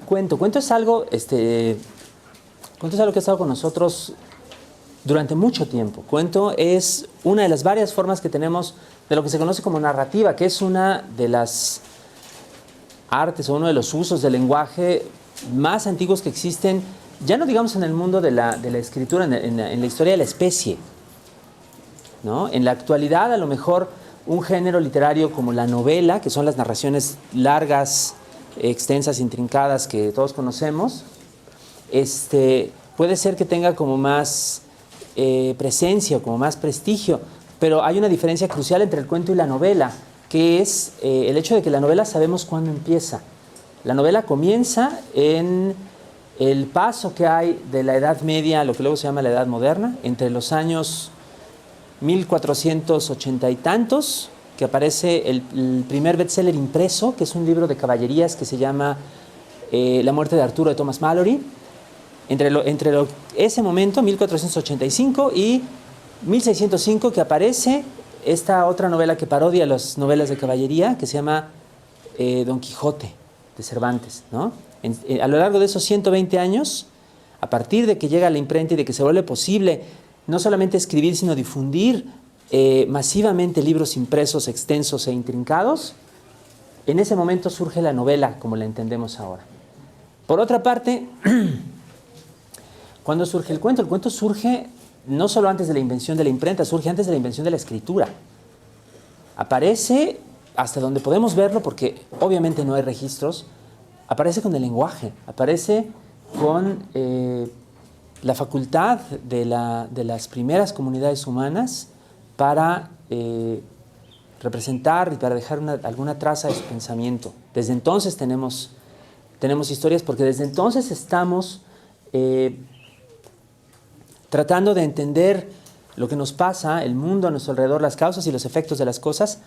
Cuento. Cuento es algo que ha estado con nosotros durante mucho tiempo. Cuento es una de las varias formas que tenemos de lo que se conoce como narrativa, que es una de las artes o uno de los usos del lenguaje más antiguos que existen, ya no digamos en el mundo de la escritura, en la historia de la especie, ¿no? En la actualidad, a lo mejor, un género literario como la novela, que son las narraciones largas, extensas, intrincadas que todos conocemos, puede ser que tenga como más presencia o como más prestigio, pero hay una diferencia crucial entre el cuento y la novela, que es el hecho de que la novela sabemos cuándo empieza. La novela comienza en el paso que hay de la Edad Media a lo que luego se llama la Edad Moderna, entre los años 1480 y tantos, que aparece el primer bestseller impreso, que es un libro de caballerías que se llama La muerte de Arturo de Thomas Malory. Entre ese momento, 1485 y 1605, que aparece esta otra novela que parodia las novelas de caballería, que se llama Don Quijote de Cervantes, ¿no? A lo largo de esos 120 años, a partir de que llega la imprenta y de que se vuelve posible no solamente escribir, sino difundir masivamente libros impresos extensos e intrincados, en ese momento surge la novela como la entendemos ahora. Por otra parte, ¿cuándo surge el cuento? El cuento surge no solo antes de la invención de la imprenta, surge antes de la invención de la escritura. Aparece, hasta donde podemos verlo, porque obviamente no hay registros, aparece con el lenguaje, aparece con la facultad de las primeras comunidades humanas para representar y para dejar alguna traza de su pensamiento. Desde entonces tenemos historias, porque desde entonces estamos tratando de entender lo que nos pasa, el mundo a nuestro alrededor, las causas y los efectos de las cosas,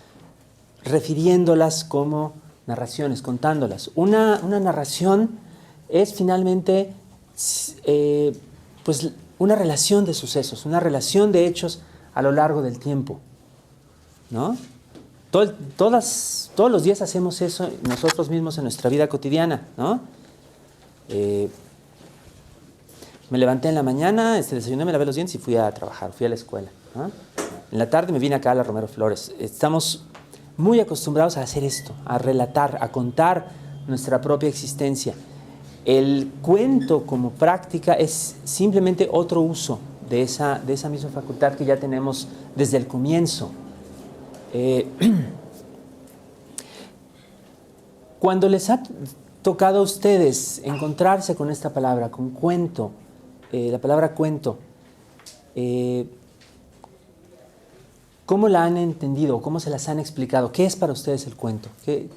refiriéndolas como narraciones, contándolas. Una narración es finalmente pues una relación de sucesos, una relación de hechos a lo largo del tiempo, ¿no? Todos los días hacemos eso nosotros mismos en nuestra vida cotidiana, ¿no? Me levanté en la mañana, desayuné, me lavé los dientes y fui a trabajar, fui a la escuela, ¿no? En la tarde me vine acá a la Romero Flores. Estamos muy acostumbrados a hacer esto, a relatar, a contar nuestra propia existencia. El cuento como práctica es simplemente otro uso de esa misma facultad que ya tenemos desde el comienzo. Cuando les ha tocado a ustedes encontrarse con esta palabra, con cuento, la palabra cuento, ¿cómo la han entendido? ¿Cómo se las han explicado? ¿Qué es para ustedes el cuento?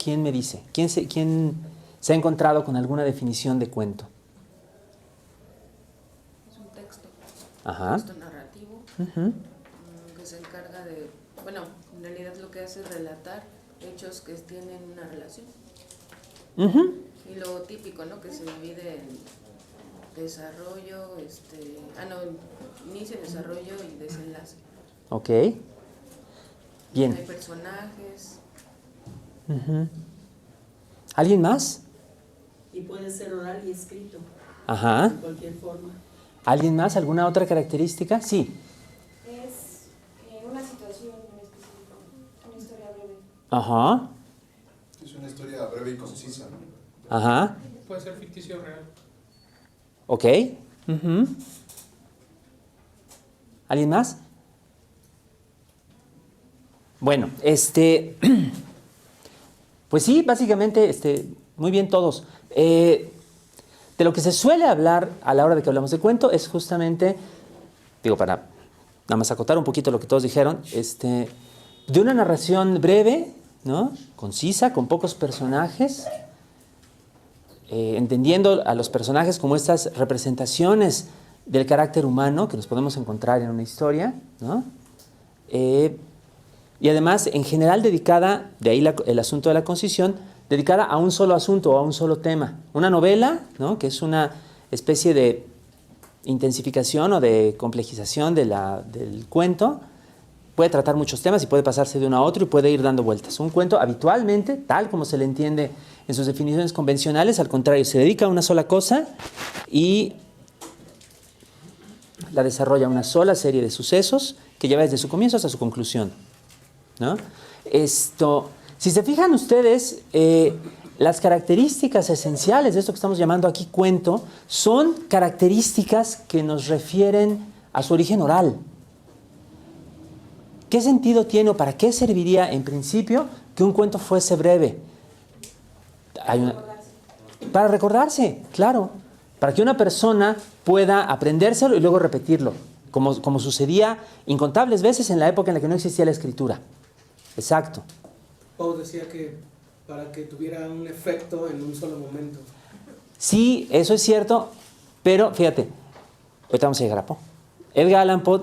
¿Quién me dice? ¿Quién se ha encontrado con alguna definición de cuento? Es un texto. Ajá. Un texto narrativo. Que se encarga de, bueno, en realidad lo que hace es relatar hechos que tienen una relación. Y lo típico, ¿no? Que se divide en desarrollo, inicio, desarrollo y desenlace. Ok. Bien. Hay personajes. ¿Alguien más? Y puede ser oral y escrito. Ajá. De cualquier forma. ¿Alguien más? ¿Alguna otra característica? Sí. Es una situación en específico, una historia breve. Ajá. Es una historia breve y concisa, ¿no? Ajá. Puede ser ficticio o real. Ok. ¿Alguien más? Bueno, pues sí, básicamente, muy bien todos. De lo que se suele hablar a la hora de que hablamos de cuento es justamente, para nada más acotar un poquito lo que todos dijeron, de una narración breve, ¿no? Concisa, con pocos personajes, entendiendo a los personajes como estas representaciones del carácter humano que nos podemos encontrar en una historia, ¿no? Y además, en general, dedicada, de ahí el asunto de la concisión, dedicada a un solo asunto o a un solo tema. Una novela, ¿no? Que es una especie de intensificación o de complejización del cuento, puede tratar muchos temas y puede pasarse de uno a otro y puede ir dando vueltas. Un cuento habitualmente, tal como se le entiende en sus definiciones convencionales, al contrario, se dedica a una sola cosa y la desarrolla una sola serie de sucesos que lleva desde su comienzo hasta su conclusión, ¿no? Si se fijan ustedes, las características esenciales de esto que estamos llamando aquí cuento son características que nos refieren a su origen oral. ¿Qué sentido tiene o para qué serviría en principio que un cuento fuese breve? Para recordarse, claro. Para que una persona pueda aprendérselo y luego repetirlo, como sucedía incontables veces en la época en la que no existía la escritura. Exacto. Poe decía que para que tuviera un efecto en un solo momento. Sí, eso es cierto, pero fíjate, ahorita vamos a llegar a Poe. Edgar Allan Poe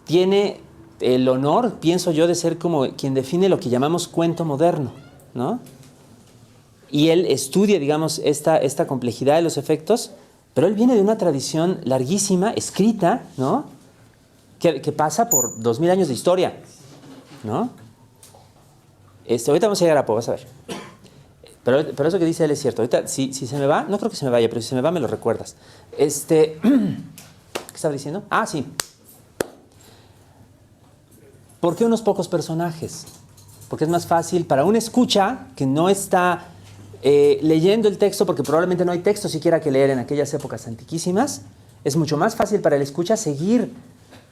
tiene el honor, pienso yo, de ser como quien define lo que llamamos cuento moderno, ¿no? Y él estudia, digamos, esta complejidad de los efectos, pero él viene de una tradición larguísima, escrita, ¿no? Que pasa por 2000 años de historia, ¿no? Ahorita vamos a llegar a Poe, vas a ver. Pero eso que dice él es cierto. Ahorita, si se me va, no creo que se me vaya, pero si se me va me lo recuerdas. ¿Qué estaba diciendo? Ah, sí. ¿Por qué unos pocos personajes? Porque es más fácil para un escucha que no está leyendo el texto, porque probablemente no hay texto siquiera que leer en aquellas épocas antiquísimas. Es mucho más fácil para el escucha seguir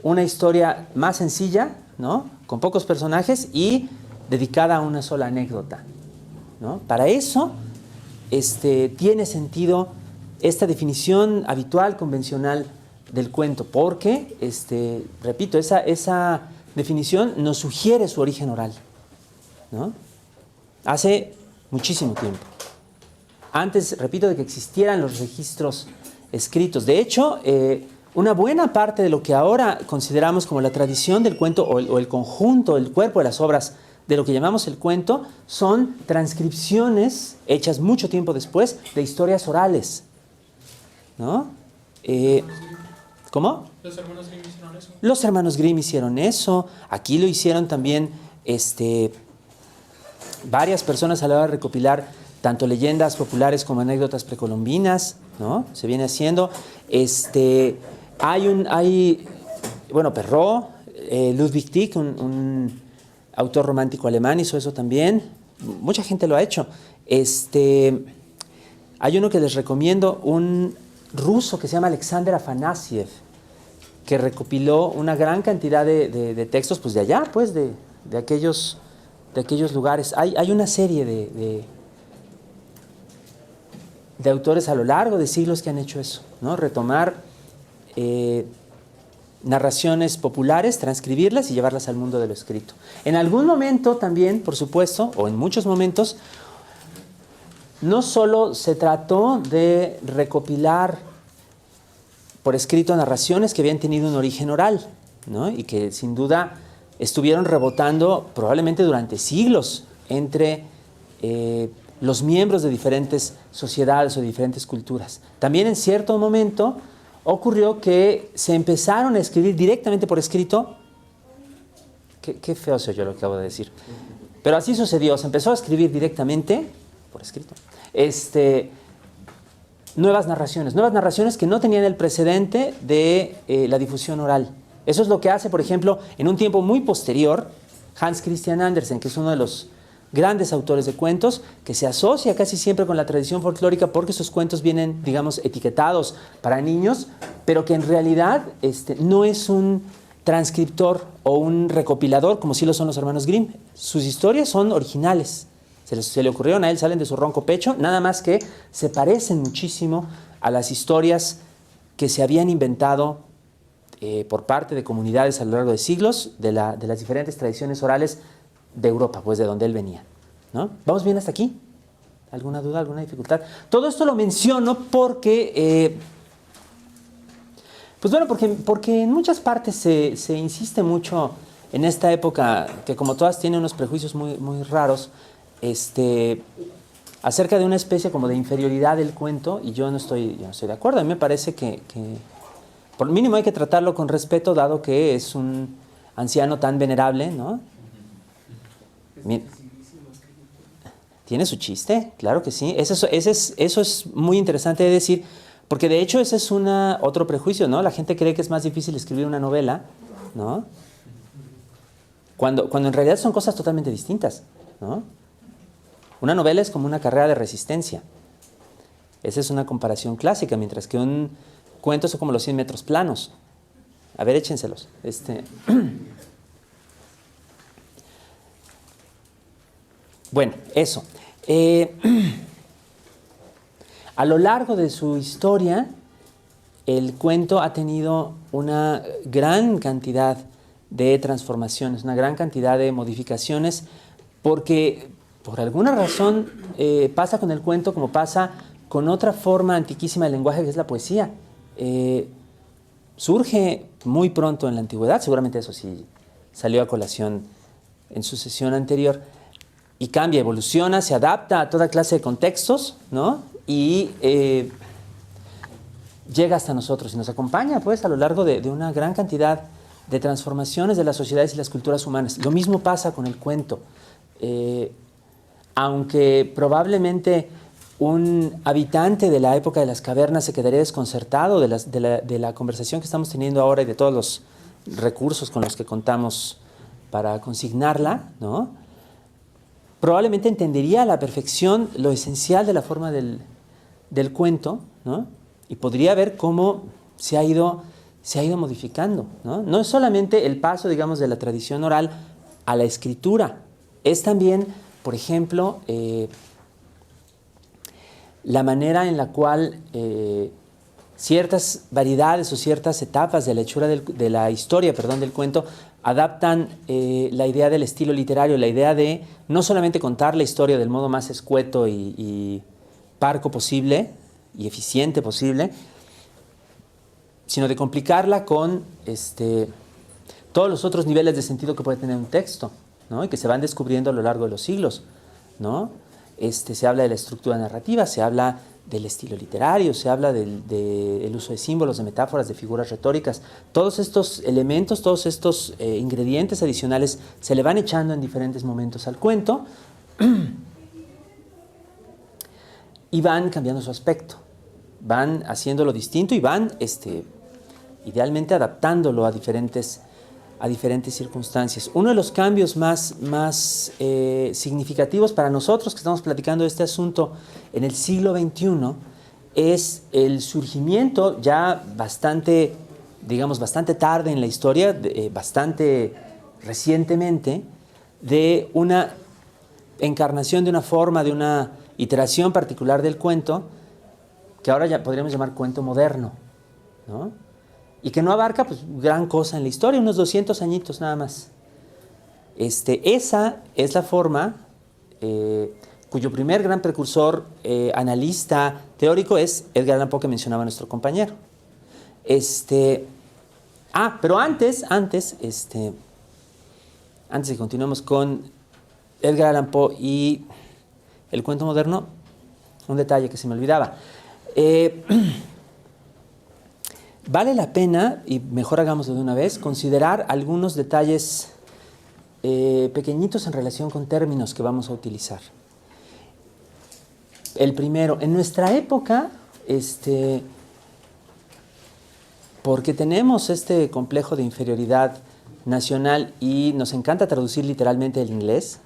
una historia más sencilla, ¿no? Con pocos personajes y dedicada a una sola anécdota, ¿no? Para eso tiene sentido esta definición habitual, convencional del cuento, porque, repito, esa definición nos sugiere su origen oral, ¿no? Hace muchísimo tiempo. Antes, repito, de que existieran los registros escritos. De hecho, una buena parte de lo que ahora consideramos como la tradición del cuento o el conjunto, el cuerpo de las obras de lo que llamamos el cuento, son transcripciones hechas mucho tiempo después de historias orales, ¿no? ¿Cómo? ¿Los hermanos Grimm hicieron eso? Los hermanos Grimm hicieron eso. Aquí lo hicieron también varias personas a la hora de recopilar tanto leyendas populares como anécdotas precolombinas, ¿no? Se viene haciendo. Bueno, Perrault, Ludwig Tieck, un autor romántico alemán, hizo eso también. Mucha gente lo ha hecho. Hay uno que les recomiendo, un ruso que se llama Alexander Afanasiev, que recopiló una gran cantidad de textos, pues de allá, pues de aquellos lugares. Hay una serie de autores a lo largo de siglos que han hecho eso, ¿no? Retomar narraciones populares, transcribirlas y llevarlas al mundo de lo escrito. En algún momento también, por supuesto, o en muchos momentos, no solo se trató de recopilar por escrito narraciones que habían tenido un origen oral, ¿no? Y que sin duda estuvieron rebotando probablemente durante siglos entre los miembros de diferentes sociedades o de diferentes culturas. También en cierto momento ocurrió que se empezaron a escribir directamente por escrito. Qué feo se oyó lo que acabo de decir. Pero así sucedió, se empezó a escribir directamente por escrito nuevas narraciones que no tenían el precedente de la difusión oral. Eso es lo que hace, por ejemplo, en un tiempo muy posterior, Hans Christian Andersen, que es uno de los grandes autores de cuentos, que se asocia casi siempre con la tradición folclórica porque sus cuentos vienen, digamos, etiquetados para niños, pero que en realidad no es un transcriptor o un recopilador como sí lo son los hermanos Grimm. Sus historias son originales. Se le ocurrieron a él, salen de su ronco pecho, nada más que se parecen muchísimo a las historias que se habían inventado por parte de comunidades a lo largo de siglos de las diferentes tradiciones orales de Europa, pues de donde él venía, ¿no? ¿Vamos bien hasta aquí? ¿Alguna duda, alguna dificultad? Todo esto lo menciono porque, porque en muchas partes se insiste mucho en esta época, que como todas tiene unos prejuicios muy, muy raros, acerca de una especie como de inferioridad del cuento, y yo no estoy de acuerdo. A mí me parece que por mínimo hay que tratarlo con respeto, dado que es un anciano tan venerable, ¿no? Tiene su chiste, claro que sí. Eso es muy interesante de decir, porque de hecho ese es otro prejuicio, ¿no? La gente cree que es más difícil escribir una novela, ¿no? Cuando en realidad son cosas totalmente distintas, ¿no? Una novela es como una carrera de resistencia. Esa es una comparación clásica, mientras que un cuento son como los 100 metros planos. A ver, échenselos. Bueno, eso. A lo largo de su historia, el cuento ha tenido una gran cantidad de transformaciones, una gran cantidad de modificaciones, porque por alguna razón pasa con el cuento como pasa con otra forma antiquísima del lenguaje, que es la poesía. Surge muy pronto en la antigüedad, seguramente eso sí salió a colación en su sesión anterior, y cambia, evoluciona, se adapta a toda clase de contextos, ¿no? Y llega hasta nosotros y nos acompaña, pues, a lo largo de una gran cantidad de transformaciones de las sociedades y las culturas humanas. Lo mismo pasa con el cuento. Aunque probablemente un habitante de la época de las cavernas se quedaría desconcertado de la conversación que estamos teniendo ahora y de todos los recursos con los que contamos para consignarla, ¿no? Probablemente entendería a la perfección lo esencial de la forma del cuento, ¿no? Y podría ver cómo se ha ido modificando, ¿no? No es solamente el paso, digamos, de la tradición oral a la escritura, es también, por ejemplo, la manera en la cual ciertas variedades o ciertas etapas de la hechura de la historia, del cuento, adaptan la idea del estilo literario, la idea de no solamente contar la historia del modo más escueto y parco posible y eficiente posible, sino de complicarla con todos los otros niveles de sentido que puede tener un texto, ¿no? Y que se van descubriendo a lo largo de los siglos, ¿no? Se habla de la estructura narrativa, se habla del estilo literario, se habla del uso de símbolos, de metáforas, de figuras retóricas. Todos estos elementos, todos estos ingredientes adicionales se le van echando en diferentes momentos al cuento y van cambiando su aspecto, van haciéndolo distinto y van idealmente adaptándolo a diferentes circunstancias. Uno de los cambios más significativos para nosotros que estamos platicando de este asunto en el siglo XXI es el surgimiento ya bastante tarde en la historia, bastante recientemente, de una encarnación, de una forma, de una iteración particular del cuento, que ahora ya podríamos llamar cuento moderno, ¿no? Y que no abarca pues gran cosa en la historia, unos 200 añitos nada más. Esa es la forma cuyo primer gran precursor, analista, teórico es Edgar Allan Poe, que mencionaba nuestro compañero. Pero antes de que continuemos con Edgar Allan Poe y el cuento moderno, un detalle que se me olvidaba. Vale la pena, y mejor hagámoslo de una vez, considerar algunos detalles pequeñitos en relación con términos que vamos a utilizar. El primero, en nuestra época, porque tenemos este complejo de inferioridad nacional y nos encanta traducir literalmente el inglés,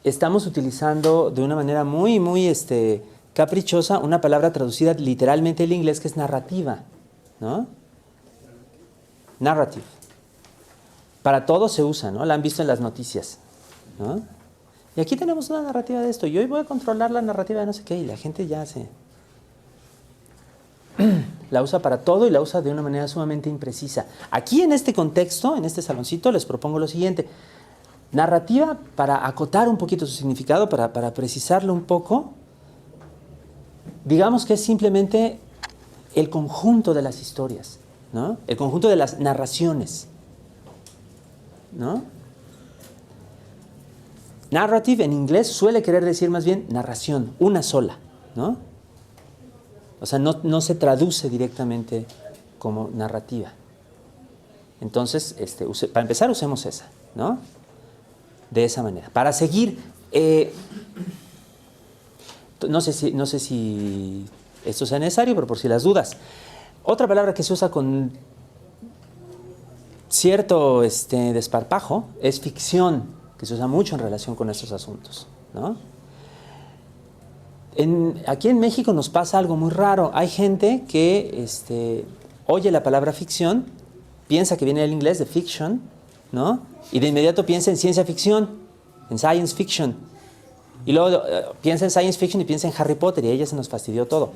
estamos utilizando de una manera muy caprichosa una palabra traducida literalmente del inglés que es narrativa, ¿no? Narrative. Para todo se usa, ¿no? La han visto en las noticias, ¿no? Y aquí tenemos una narrativa de esto. Y hoy voy a controlar la narrativa de no sé qué. Y la gente ya la usa para todo y la usa de una manera sumamente imprecisa. Aquí en este contexto, en este saloncito, les propongo lo siguiente. Narrativa, para acotar un poquito su significado, para precisarlo un poco, digamos que es simplemente el conjunto de las historias, ¿no? El conjunto de las narraciones, ¿no? Narrative en inglés suele querer decir más bien narración, una sola, ¿no? O sea, no se traduce directamente como narrativa. Entonces, para empezar, usemos esa, ¿no? De esa manera. Para seguir, no sé si esto sea necesario, pero por si las dudas. Otra palabra que se usa con cierto desparpajo es ficción, que se usa mucho en relación con estos asuntos, ¿no? Aquí en México nos pasa algo muy raro. Hay gente que oye la palabra ficción, piensa que viene del inglés de fiction, ¿no? Y de inmediato piensa en ciencia ficción, en science fiction. Y luego piensa en science fiction y piensa en Harry Potter, y ahí ya se nos fastidió todo.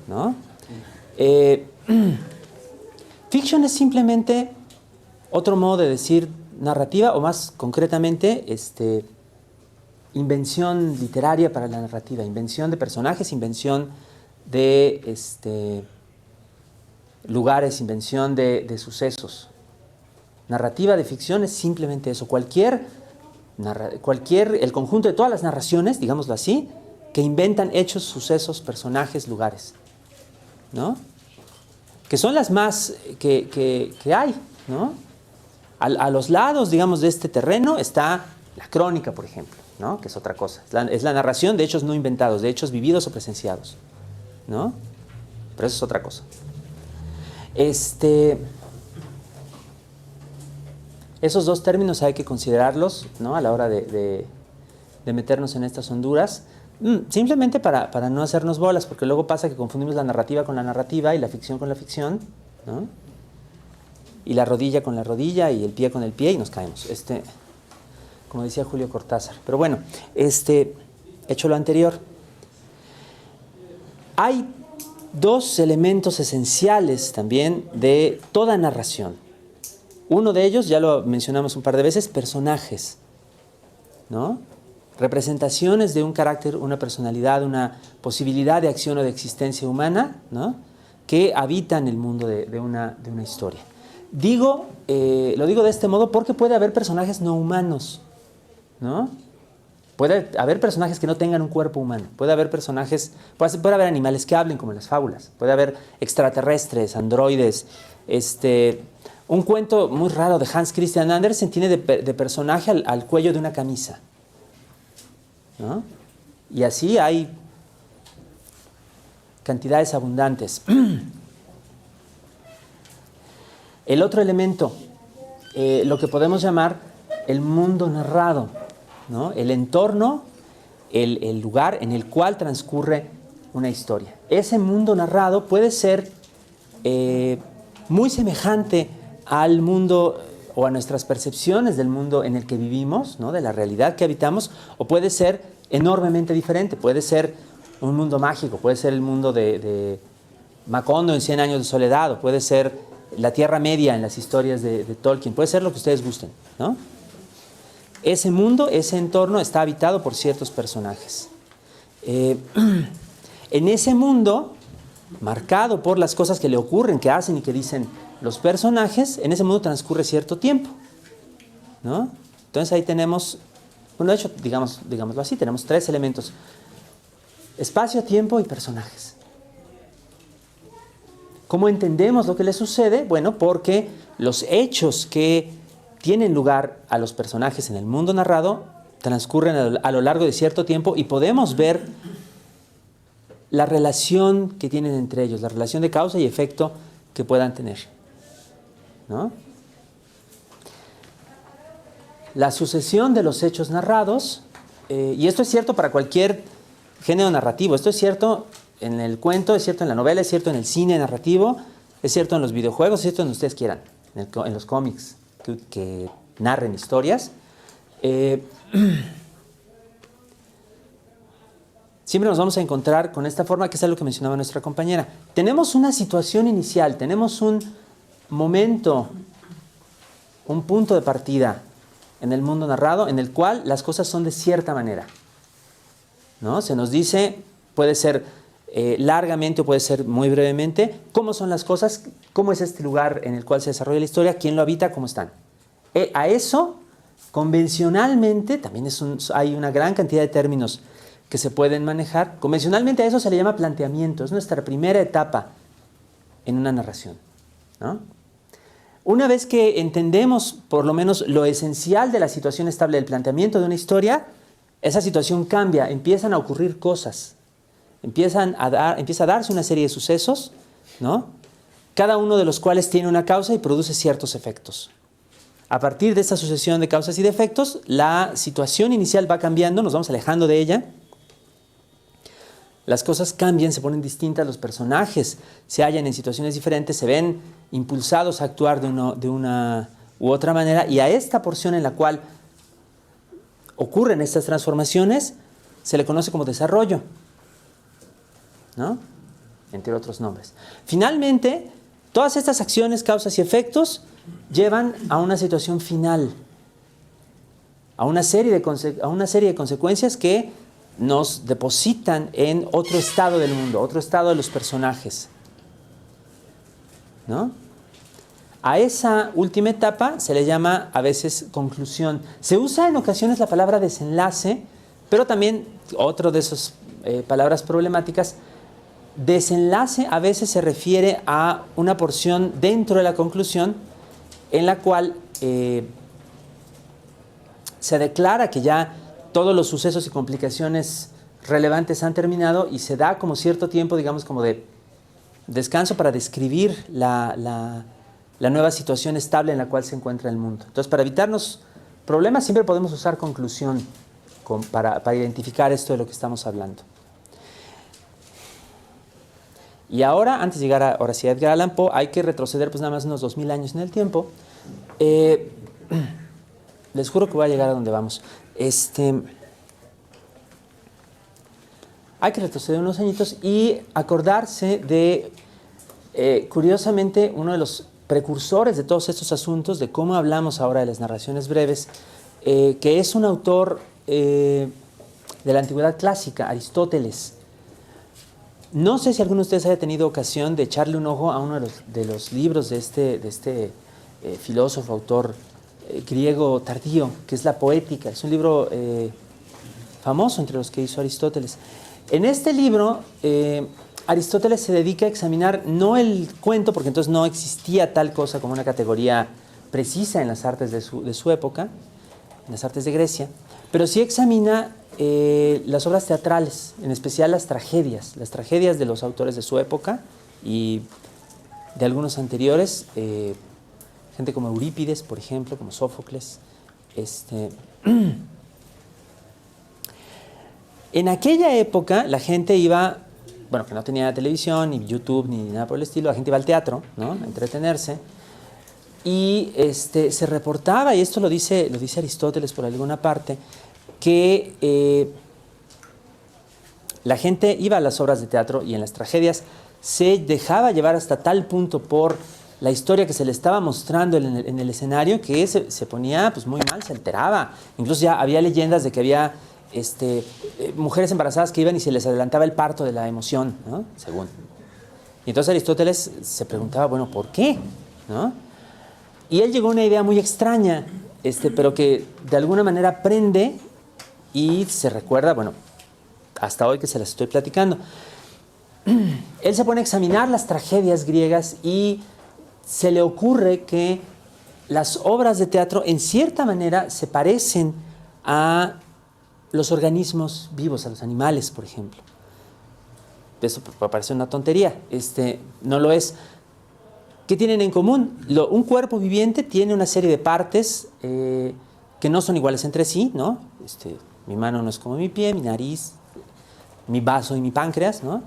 ¿No? Fiction es simplemente otro modo de decir narrativa, o más concretamente, invención literaria para la narrativa, invención de personajes, invención de lugares, invención de sucesos. Narrativa de ficción es simplemente eso. El conjunto de todas las narraciones, digámoslo así, que inventan hechos, sucesos, personajes, lugares, ¿no? Que son las más que hay, ¿no? A los lados, digamos, de este terreno está la crónica, por ejemplo, ¿no? Que es otra cosa. Es la narración de hechos no inventados, de hechos vividos o presenciados, ¿no? Pero eso es otra cosa. Esos dos términos hay que considerarlos, ¿no? A la hora de meternos en estas honduras, simplemente para no hacernos bolas, porque luego pasa que confundimos la narrativa con la narrativa y la ficción con la ficción, ¿no? Y la rodilla con la rodilla y el pie con el pie y nos caemos, como decía Julio Cortázar. Pero bueno, hecho lo anterior, hay dos elementos esenciales también de toda narración. Uno de ellos, ya lo mencionamos un par de veces, personajes, ¿no? Representaciones de un carácter, una personalidad, una posibilidad de acción o de existencia humana, ¿no? Que habitan el mundo de una historia. Lo digo de este modo porque puede haber personajes no humanos, ¿no? Puede haber personajes que no tengan un cuerpo humano, puede haber haber animales que hablen como en las fábulas, puede haber extraterrestres, androides. Un cuento muy raro de Hans Christian Andersen tiene de personaje al cuello de una camisa, ¿no? Y así hay cantidades abundantes. El otro elemento, lo que podemos llamar el mundo narrado, ¿no? El entorno, el lugar en el cual transcurre una historia. Ese mundo narrado puede ser muy semejante al mundo o a nuestras percepciones del mundo en el que vivimos, ¿no? De la realidad que habitamos, o puede ser enormemente diferente. Puede ser un mundo mágico, puede ser el mundo de Macondo en 100 años de soledad, o puede ser la Tierra Media en las historias de Tolkien, puede ser lo que ustedes gusten, ¿no? Ese mundo, ese entorno está habitado por ciertos personajes. En ese mundo, marcado por las cosas que le ocurren, que hacen y que dicen los personajes, en ese mundo transcurre cierto tiempo, ¿no? Entonces ahí tenemos, bueno, de hecho, digámoslo así, tenemos tres elementos: espacio, tiempo y personajes. ¿Cómo entendemos lo que le sucede? Bueno, porque los hechos que tienen lugar a los personajes en el mundo narrado transcurren a lo largo de cierto tiempo y podemos ver la relación que tienen entre ellos, la relación de causa y efecto que puedan tener, ¿no? La sucesión de los hechos narrados, y esto es cierto para cualquier género narrativo, esto es cierto en el cuento, es cierto en la novela, es cierto en el cine narrativo, es cierto en los videojuegos, es cierto en donde ustedes quieran, en los cómics que narren historias. Siempre nos vamos a encontrar con esta forma, que es algo que mencionaba nuestra compañera. Tenemos una situación inicial, tenemos un momento, un punto de partida en el mundo narrado en el cual las cosas son de cierta manera, ¿no? Se nos dice, puede ser largamente o puede ser muy brevemente, cómo son las cosas, cómo es este lugar en el cual se desarrolla la historia, quién lo habita, cómo están. A eso, convencionalmente, también hay una gran cantidad de términos que se pueden manejar. Convencionalmente a eso se le llama planteamiento, es nuestra primera etapa en una narración, ¿no? Una vez que entendemos por lo menos lo esencial de la situación estable del planteamiento de una historia, esa situación cambia, empiezan a ocurrir cosas, empieza a darse una serie de sucesos, ¿no? Cada uno de los cuales tiene una causa y produce ciertos efectos. A partir de esta sucesión de causas y de efectos, la situación inicial va cambiando, nos vamos alejando de ella. Las cosas cambian, se ponen distintas, los personajes se hallan en situaciones diferentes, se ven impulsados a actuar de una u otra manera, y a esta porción en la cual ocurren estas transformaciones se le conoce como desarrollo, ¿no? Entre otros nombres. Finalmente, todas estas acciones, causas y efectos llevan a una situación final, a una serie de consecuencias que nos depositan en otro estado del mundo, otro estado de los personajes, ¿no? A esa última etapa se le llama a veces conclusión. Se usa en ocasiones la palabra desenlace, pero también otro de esas palabras problemáticas. Desenlace a veces se refiere a una porción dentro de la conclusión en la cual se declara que ya todos los sucesos y complicaciones relevantes han terminado y se da como cierto tiempo, digamos, como de descanso para describir la nueva situación estable en la cual se encuentra el mundo. Entonces, para evitarnos problemas, siempre podemos usar conclusión para identificar esto de lo que estamos hablando. Y ahora, antes de llegar a Edgar Allan Poe, hay que retroceder pues nada más unos 2000 años en el tiempo. Les juro que voy a llegar a donde vamos. Hay que retroceder unos añitos y acordarse de, curiosamente, uno de los precursores de todos estos asuntos, de cómo hablamos ahora de las narraciones breves, que es un autor de la antigüedad clásica, Aristóteles. No sé si alguno de ustedes haya tenido ocasión de echarle un ojo a uno de los libros de este filósofo, autor griego tardío, que es La Poética. Es un libro famoso entre los que hizo Aristóteles. En este libro, Aristóteles se dedica a examinar no el cuento, porque entonces no existía tal cosa como una categoría precisa en las artes de su época, en las artes de Grecia, pero sí examina las obras teatrales, en especial las tragedias de los autores de su época y de algunos anteriores, gente como Eurípides, por ejemplo, como Sófocles. En aquella época la gente iba, bueno, que no tenía televisión, ni YouTube, ni nada por el estilo, la gente iba al teatro, ¿no?, a entretenerse, y se reportaba, y esto lo dice Aristóteles por alguna parte, que la gente iba a las obras de teatro y en las tragedias se dejaba llevar hasta tal punto por la historia que se le estaba mostrando en el escenario que se ponía pues muy mal, se alteraba. Incluso ya había leyendas de que había mujeres embarazadas que iban y se les adelantaba el parto de la emoción, ¿no?, según. Y entonces Aristóteles se preguntaba, bueno, ¿por qué?, ¿no? Y él llegó a una idea muy extraña, pero que de alguna manera prende y se recuerda, bueno, hasta hoy que se las estoy platicando. Él se pone a examinar las tragedias griegas y se le ocurre que las obras de teatro en cierta manera se parecen a los organismos vivos, a los animales, por ejemplo. Eso puede parecer una tontería, no lo es. ¿Qué tienen en común? Un cuerpo viviente tiene una serie de partes que no son iguales entre sí, ¿no? Mi mano no es como mi pie, mi nariz, mi vaso y mi páncreas, ¿no?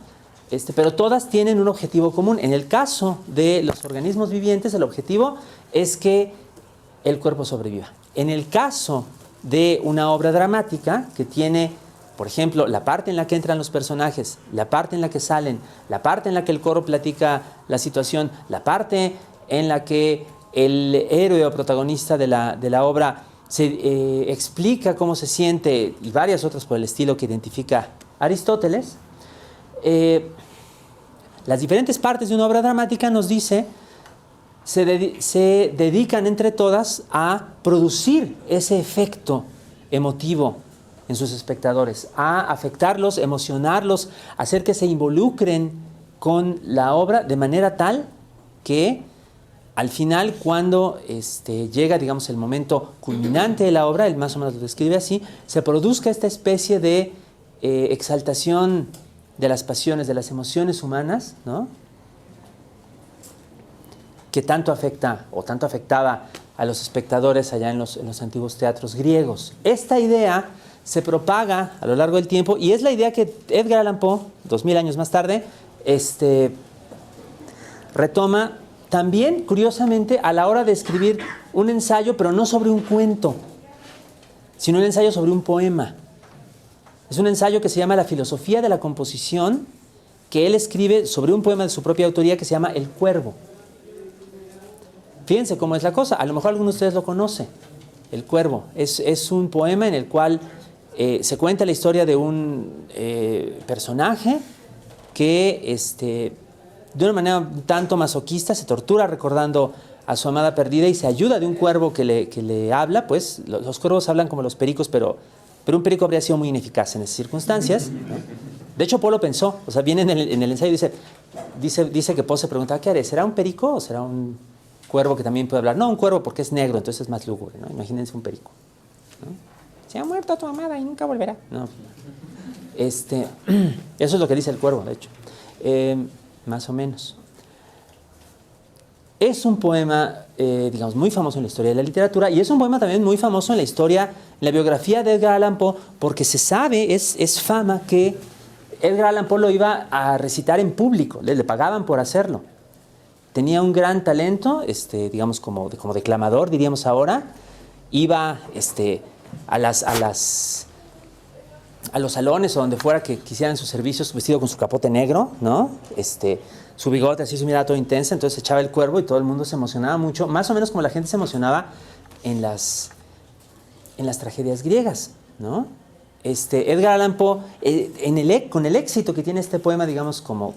Pero todas tienen un objetivo común. En el caso de los organismos vivientes, el objetivo es que el cuerpo sobreviva. En el caso de una obra dramática que tiene, por ejemplo, la parte en la que entran los personajes, la parte en la que salen, la parte en la que el coro platica la situación, la parte en la que el héroe o protagonista de la obra se explica cómo se siente y varias otras por el estilo que identifica Aristóteles, las diferentes partes de una obra dramática, nos dice, se dedican entre todas a producir ese efecto emotivo en sus espectadores, a afectarlos, emocionarlos, hacer que se involucren con la obra de manera tal que al final, cuando llega, digamos, el momento culminante de la obra, él más o menos lo describe así, se produzca esta especie de exaltación de las pasiones, de las emociones humanas, ¿no? Que tanto afecta o tanto afectaba a los espectadores allá en los antiguos teatros griegos. Esta idea se propaga a lo largo del tiempo y es la idea que Edgar Allan Poe, 2000 años más tarde, retoma también, curiosamente, a la hora de escribir un ensayo, pero no sobre un cuento, sino un ensayo sobre un poema. Es un ensayo que se llama La filosofía de la composición, que él escribe sobre un poema de su propia autoría que se llama El Cuervo. Fíjense cómo es la cosa, a lo mejor alguno de ustedes lo conoce. El Cuervo es un poema en el cual se cuenta la historia de un personaje que de una manera un tanto masoquista se tortura recordando a su amada perdida y se ayuda de un cuervo que le habla. Pues los cuervos hablan como los pericos, pero un perico habría sido muy ineficaz en esas circunstancias, ¿no? De hecho, Poe lo pensó, o sea, viene en el ensayo y dice que Poe se preguntaba, ¿qué haré? ¿Será un perico o será un cuervo que también puede hablar? No, un cuervo porque es negro, entonces es más lúgubre, ¿no? Imagínense un perico, ¿no? Se ha muerto tu amada y nunca volverá. No. Eso es lo que dice el cuervo, de hecho. Más o menos. Es un poema, digamos, muy famoso en la historia de la literatura y es un poema también muy famoso en la historia, en la biografía de Edgar Allan Poe, porque se sabe, es fama que Edgar Allan Poe lo iba a recitar en público, le pagaban por hacerlo. Tenía un gran talento, digamos, como declamador, diríamos ahora. Iba a los salones o donde fuera que quisieran sus servicios, vestido con su capote negro, ¿no? Su bigote, así su mirada toda intensa, entonces echaba el cuervo y todo el mundo se emocionaba mucho, más o menos como la gente se emocionaba en las tragedias griegas, ¿no? Edgar Allan Poe, con el éxito que tiene este poema, digamos, como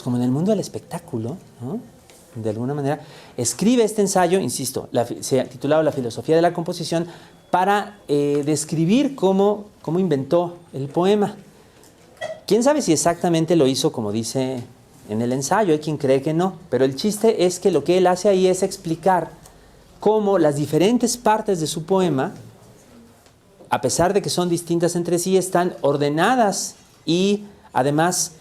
en el mundo del espectáculo, ¿no? De alguna manera, escribe este ensayo, insisto, se ha titulado La filosofía de la composición, para describir cómo inventó el poema. ¿Quién sabe si exactamente lo hizo como dice en el ensayo? Hay quien cree que no, pero el chiste es que lo que él hace ahí es explicar cómo las diferentes partes de su poema, a pesar de que son distintas entre sí, están ordenadas y además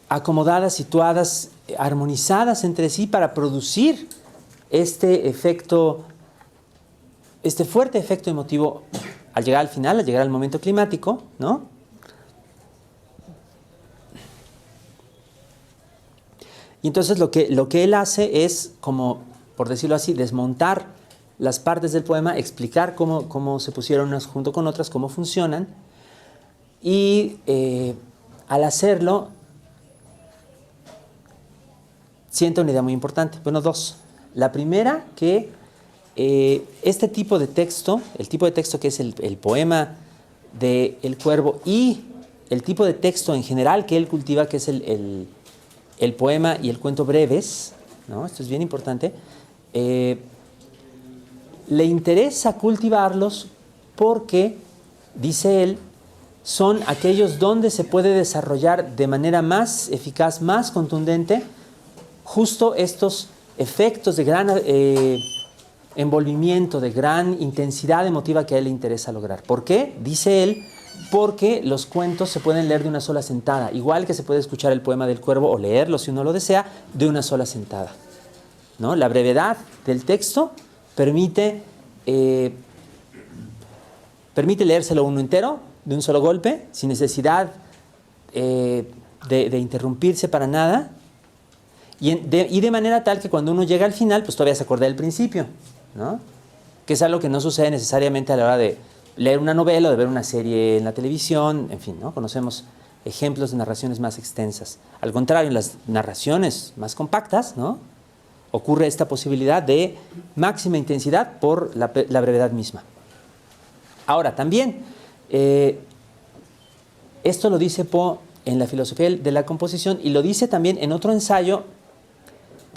acomodadas, situadas, armonizadas entre sí para producir este fuerte efecto emotivo al llegar al final, al llegar al momento climático, ¿no? Y entonces lo que él hace es, como, por decirlo así, desmontar las partes del poema, explicar cómo se pusieron unas junto con otras, cómo funcionan, y al hacerlo sienta una idea muy importante. Bueno, dos. La primera, que este tipo de texto, el tipo de texto que es el poema de El Cuervo y el tipo de texto en general que él cultiva, que es el poema y el cuento breves, ¿no? Esto es bien importante, le interesa cultivarlos porque, dice él, son aquellos donde se puede desarrollar de manera más eficaz, más contundente, justo estos efectos de gran envolvimiento, de gran intensidad emotiva que a él le interesa lograr. ¿Por qué? Dice él, porque los cuentos se pueden leer de una sola sentada, igual que se puede escuchar el poema del Cuervo o leerlo, si uno lo desea, de una sola sentada, ¿no? La brevedad del texto permite leérselo uno entero, de un solo golpe, sin necesidad de interrumpirse para nada, y de manera tal que cuando uno llega al final, pues todavía se acuerda del principio, ¿no? Que es algo que no sucede necesariamente a la hora de leer una novela o de ver una serie en la televisión, en fin, ¿no? Conocemos ejemplos de narraciones más extensas. Al contrario, en las narraciones más compactas, ¿no?, ocurre esta posibilidad de máxima intensidad por la brevedad misma. Ahora, también, esto lo dice Poe en La filosofía de la composición y lo dice también en otro ensayo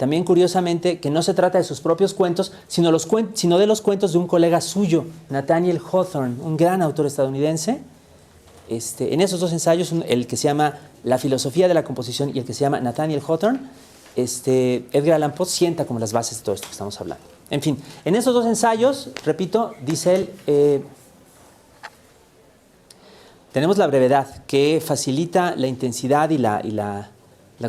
también curiosamente que no se trata de sus propios cuentos, sino de los cuentos de un colega suyo, Nathaniel Hawthorne, un gran autor estadounidense. En esos dos ensayos, el que se llama La filosofía de la composición y el que se llama Nathaniel Hawthorne, Edgar Allan Poe sienta como las bases de todo esto que estamos hablando. En fin, en esos dos ensayos, repito, dice él, tenemos la brevedad que facilita la intensidad y la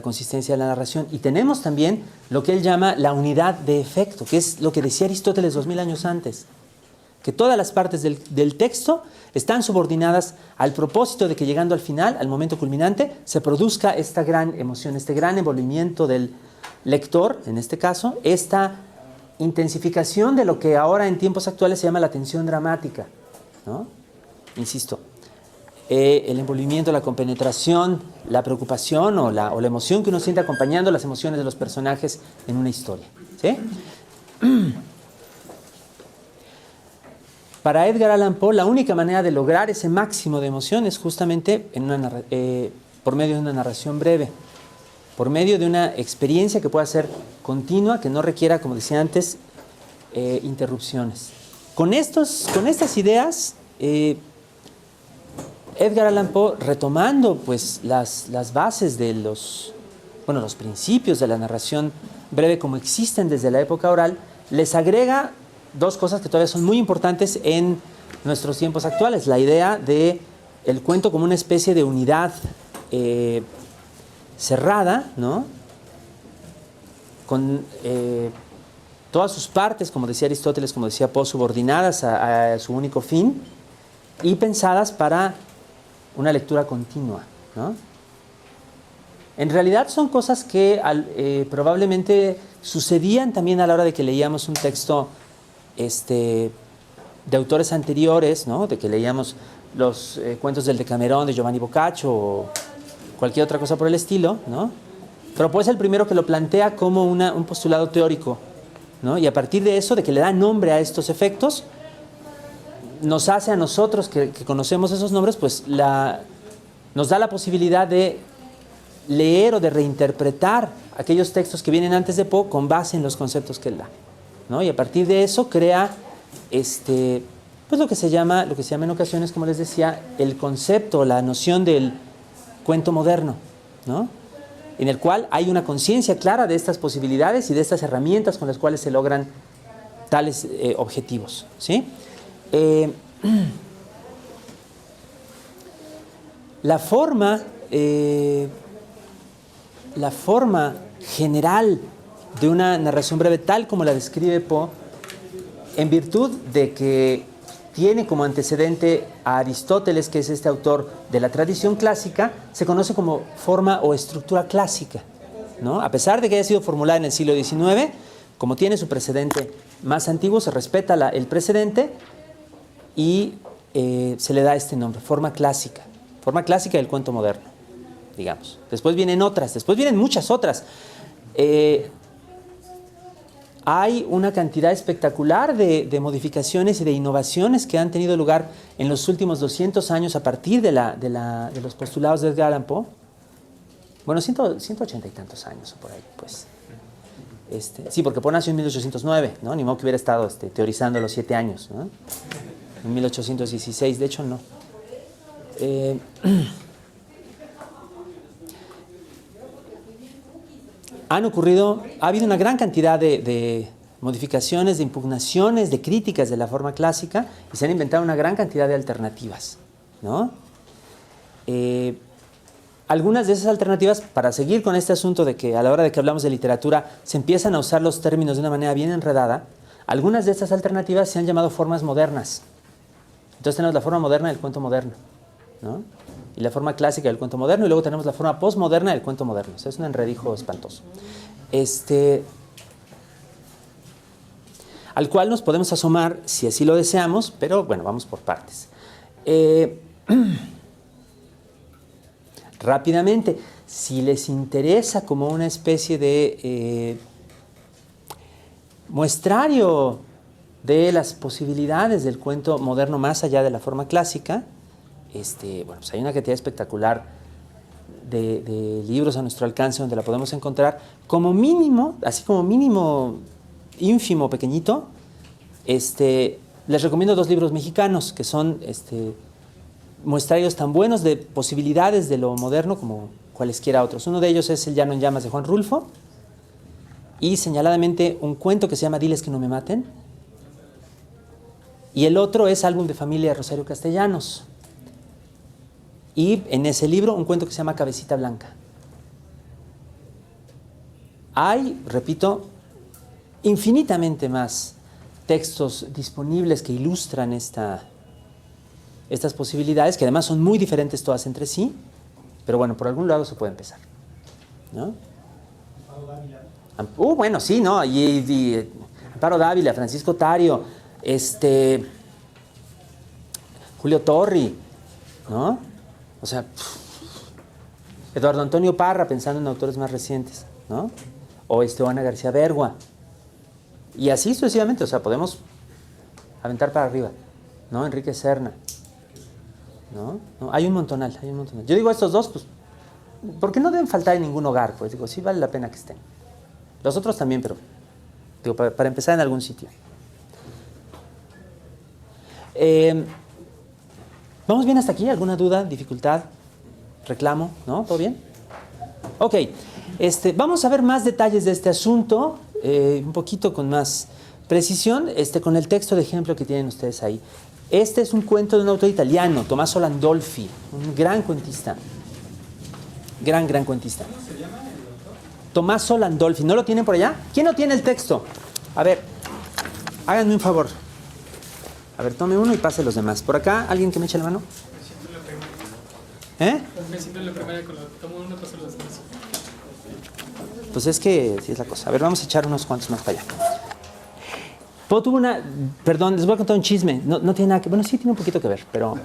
consistencia de la narración, y tenemos también lo que él llama la unidad de efecto, que es lo que decía Aristóteles 2000 años antes, que todas las partes del texto están subordinadas al propósito de que llegando al final, al momento culminante, se produzca esta gran emoción, este gran envolvimiento del lector, en este caso, esta intensificación de lo que ahora en tiempos actuales se llama la tensión dramática, ¿no? Insisto, el envolvimiento, la compenetración, la preocupación o la emoción que uno siente acompañando las emociones de los personajes en una historia, ¿sí? Para Edgar Allan Poe, la única manera de lograr ese máximo de emoción es justamente por medio de una narración breve, por medio de una experiencia que pueda ser continua, que no requiera, como decía antes, interrupciones. Con estas ideas, Edgar Allan Poe, retomando pues, las bases de los principios de la narración breve como existen desde la época oral, les agrega dos cosas que todavía son muy importantes en nuestros tiempos actuales. La idea de el cuento como una especie de unidad cerrada, ¿no? Con todas sus partes, como decía Aristóteles, como decía Poe, subordinadas a su único fin y pensadas para una lectura continua, ¿no? En realidad son cosas que probablemente sucedían también a la hora de que leíamos un texto de autores anteriores, ¿no? De que leíamos los cuentos del Decamerón de Giovanni Boccaccio o cualquier otra cosa por el estilo, ¿no? Pero Poe es el primero que lo plantea como un postulado teórico, ¿no? Y a partir de eso, de que le da nombre a estos efectos, nos hace a nosotros que conocemos esos nombres, pues nos da la posibilidad de leer o de reinterpretar aquellos textos que vienen antes de Poe con base en los conceptos que él da, ¿no? Y a partir de eso crea pues lo que se llama en ocasiones, como les decía, el concepto, la noción del cuento moderno, ¿no? En el cual hay una conciencia clara de estas posibilidades y de estas herramientas con las cuales se logran tales objetivos, ¿sí? La forma general de una narración breve, tal como la describe Poe, en virtud de que tiene como antecedente a Aristóteles, que es este autor de la tradición clásica, se conoce como forma o estructura clásica, ¿no? A pesar de que haya sido formulada en el siglo XIX, como tiene su precedente más antiguo, se respeta el precedente y se le da este nombre, forma clásica del cuento moderno, digamos. Después vienen muchas otras. Hay una cantidad espectacular de modificaciones y de innovaciones que han tenido lugar en los últimos 200 años a partir de los postulados de Edgar Allan Poe. Bueno, 180 y tantos años o por ahí, pues. Sí, porque Poe nació en 1809, ¿no? Ni modo que hubiera estado teorizando los 7 años, ¿no? En 1816, de hecho no. Ha habido una gran cantidad de modificaciones, de impugnaciones, de críticas de la forma clásica y se han inventado una gran cantidad de alternativas, ¿no? Algunas de esas alternativas, para seguir con este asunto de que a la hora de que hablamos de literatura se empiezan a usar los términos de una manera bien enredada, algunas de estas alternativas se han llamado formas modernas. Entonces tenemos la forma moderna del cuento moderno, ¿no? Y la forma clásica del cuento moderno, y luego tenemos la forma postmoderna del cuento moderno. O sea, es un enredijo espantoso. Al cual nos podemos asomar si así lo deseamos, pero bueno, vamos por partes. Rápidamente, si les interesa como una especie de muestrario de las posibilidades del cuento moderno más allá de la forma clásica, bueno, pues hay una cantidad espectacular de libros a nuestro alcance donde la podemos encontrar. Como mínimo, así como mínimo ínfimo, pequeñito, les recomiendo 2 libros mexicanos que son muestrarios tan buenos de posibilidades de lo moderno como cualesquiera otros. Uno de ellos es El llano en llamas de Juan Rulfo y señaladamente un cuento que se llama Diles que no me maten. Y el otro es Álbum de familia de Rosario Castellanos. Y en ese libro un cuento que se llama Cabecita Blanca. Hay, repito, infinitamente más textos disponibles que ilustran estas posibilidades, que además son muy diferentes todas entre sí, pero bueno, por algún lado se puede empezar, ¿no? Bueno, sí, ¿no? Y Amparo Dávila, Francisco Tario, Julio Torri, ¿no? O sea, Eduardo Antonio Parra, pensando en autores más recientes, ¿no? O Ana García Bergua. Y así sucesivamente, o sea, podemos aventar para arriba, ¿no? Enrique Serna, ¿no? Hay un montonal, hay un montonal. Yo digo estos 2, pues, porque no deben faltar en ningún hogar, pues, digo, sí vale la pena que estén. Los otros también, pero, digo, para empezar en algún sitio. ¿Vamos bien hasta aquí? ¿Alguna duda, dificultad, reclamo? ¿No? ¿Todo bien? Ok, vamos a ver más detalles de este asunto, un poquito con más precisión, con el texto de ejemplo que tienen ustedes ahí. Este es un cuento de un autor italiano, Tommaso Landolfi, un gran cuentista. Gran cuentista. ¿Cómo se llama el autor? Tommaso Landolfi. ¿No lo tienen por allá? ¿Quién no tiene el texto? A ver, háganme un favor. A ver, tome uno y pase los demás. ¿Por acá alguien que me eche la mano? Me siento en la primera con tomo uno, paso los demás. Pues es que sí es la cosa. A ver, vamos a echar unos cuantos más para allá. Poe tuvo perdón, les voy a contar un chisme. No tiene nada que... Bueno, sí tiene un poquito que ver, pero...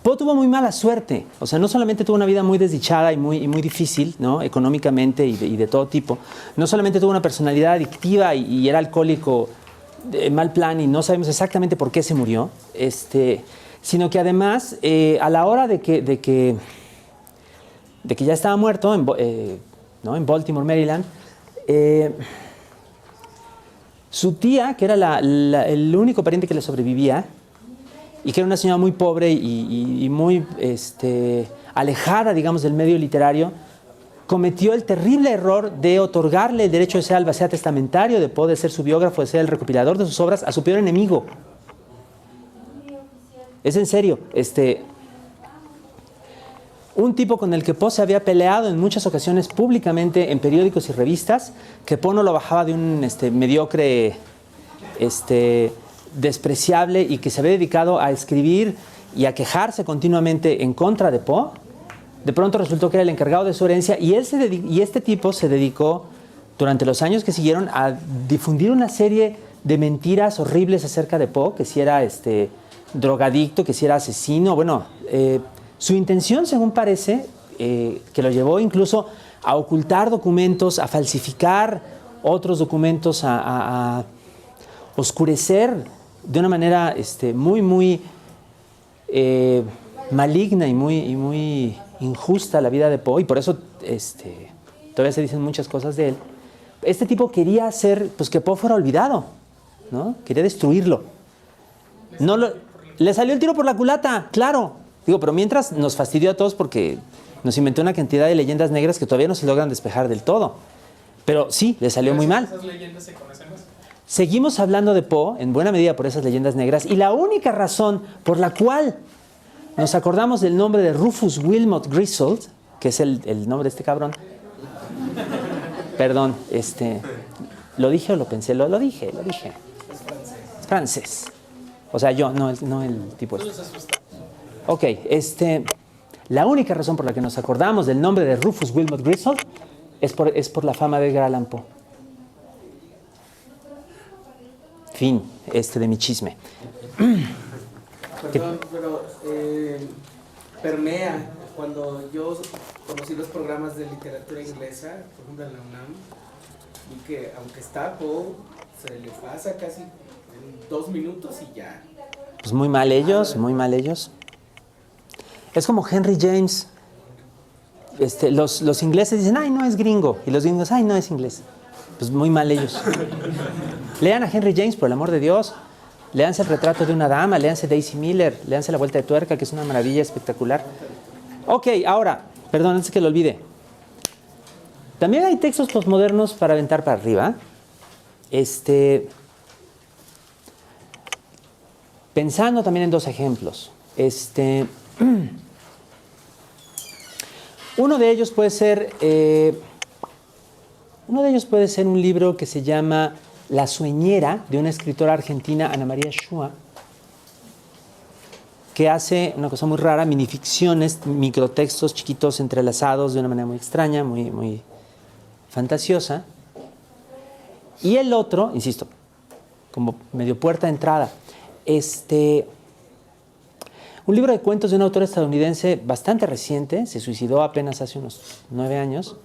Poe tuvo muy mala suerte. O sea, no solamente tuvo una vida muy desdichada y muy difícil, ¿no? Económicamente y de todo tipo. No solamente tuvo una personalidad adictiva y era alcohólico de mal plan y no sabemos exactamente por qué se murió, sino que además, a la hora de que ya estaba muerto en Baltimore, Maryland, su tía, que era el único pariente que le sobrevivía, y que era una señora muy pobre y muy alejada, digamos, del medio literario, cometió el terrible error de otorgarle el derecho de ser albacea testamentario, de poder ser su biógrafo, de ser el recopilador de sus obras, a su peor enemigo. Es en serio. Un tipo con el que Poe se había peleado en muchas ocasiones públicamente en periódicos y revistas, que Poe no lo bajaba de un mediocre, despreciable, y que se había dedicado a escribir y a quejarse continuamente en contra de Poe. De pronto resultó que era el encargado de su herencia y este tipo se dedicó durante los años que siguieron a difundir una serie de mentiras horribles acerca de Poe, que si era drogadicto, que si era asesino. Bueno, su intención, según parece, que lo llevó incluso a ocultar documentos, a falsificar otros documentos, a oscurecer de una manera muy maligna y muy injusta la vida de Poe, y por eso todavía se dicen muchas cosas de él. Este tipo quería hacer pues, que Poe fuera olvidado, ¿no? Quería destruirlo. Le salió el tiro por la culata, claro. Digo, pero mientras nos fastidió a todos porque nos inventó una cantidad de leyendas negras que todavía no se logran despejar del todo. Pero sí, le salió muy mal. ¿Esas leyendas se conocen más? Seguimos hablando de Poe en buena medida por esas leyendas negras, y la única razón por la cual nos acordamos del nombre de Rufus Wilmot Griswold, que es el nombre de este cabrón. Perdón, ¿lo dije o lo pensé? Lo dije. Es francés. O sea, yo, no el tipo este. Ok, la única razón por la que nos acordamos del nombre de Rufus Wilmot Griswold es por la fama de Edgar Allan Poe. Fin, de mi chisme. Perdón, pero permea. Cuando yo conocí los programas de literatura inglesa, por ejemplo en la UNAM, vi que aunque está Poe, se le pasa casi en 2 minutos y ya. Pues muy mal ellos, muy mal ellos. Es como Henry James. los ingleses dicen, ay, no es gringo. Y los gringos, ay, no es inglés. Pues muy mal ellos. Lean a Henry James, por el amor de Dios. Léanse El retrato de una dama, léanse Daisy Miller, léanse La vuelta de tuerca, que es una maravilla espectacular. Ok, ahora, perdón, antes que lo olvide. También hay textos postmodernos para aventar para arriba. Pensando también en dos ejemplos. Uno de ellos puede ser un libro que se llama La sueñera, de una escritora argentina, Ana María Schua, que hace una cosa muy rara, minificciones, microtextos chiquitos entrelazados de una manera muy extraña, muy fantasiosa. Y el otro, insisto, como medio puerta de entrada, un libro de cuentos de un autor estadounidense bastante reciente, se suicidó apenas hace unos 9 años.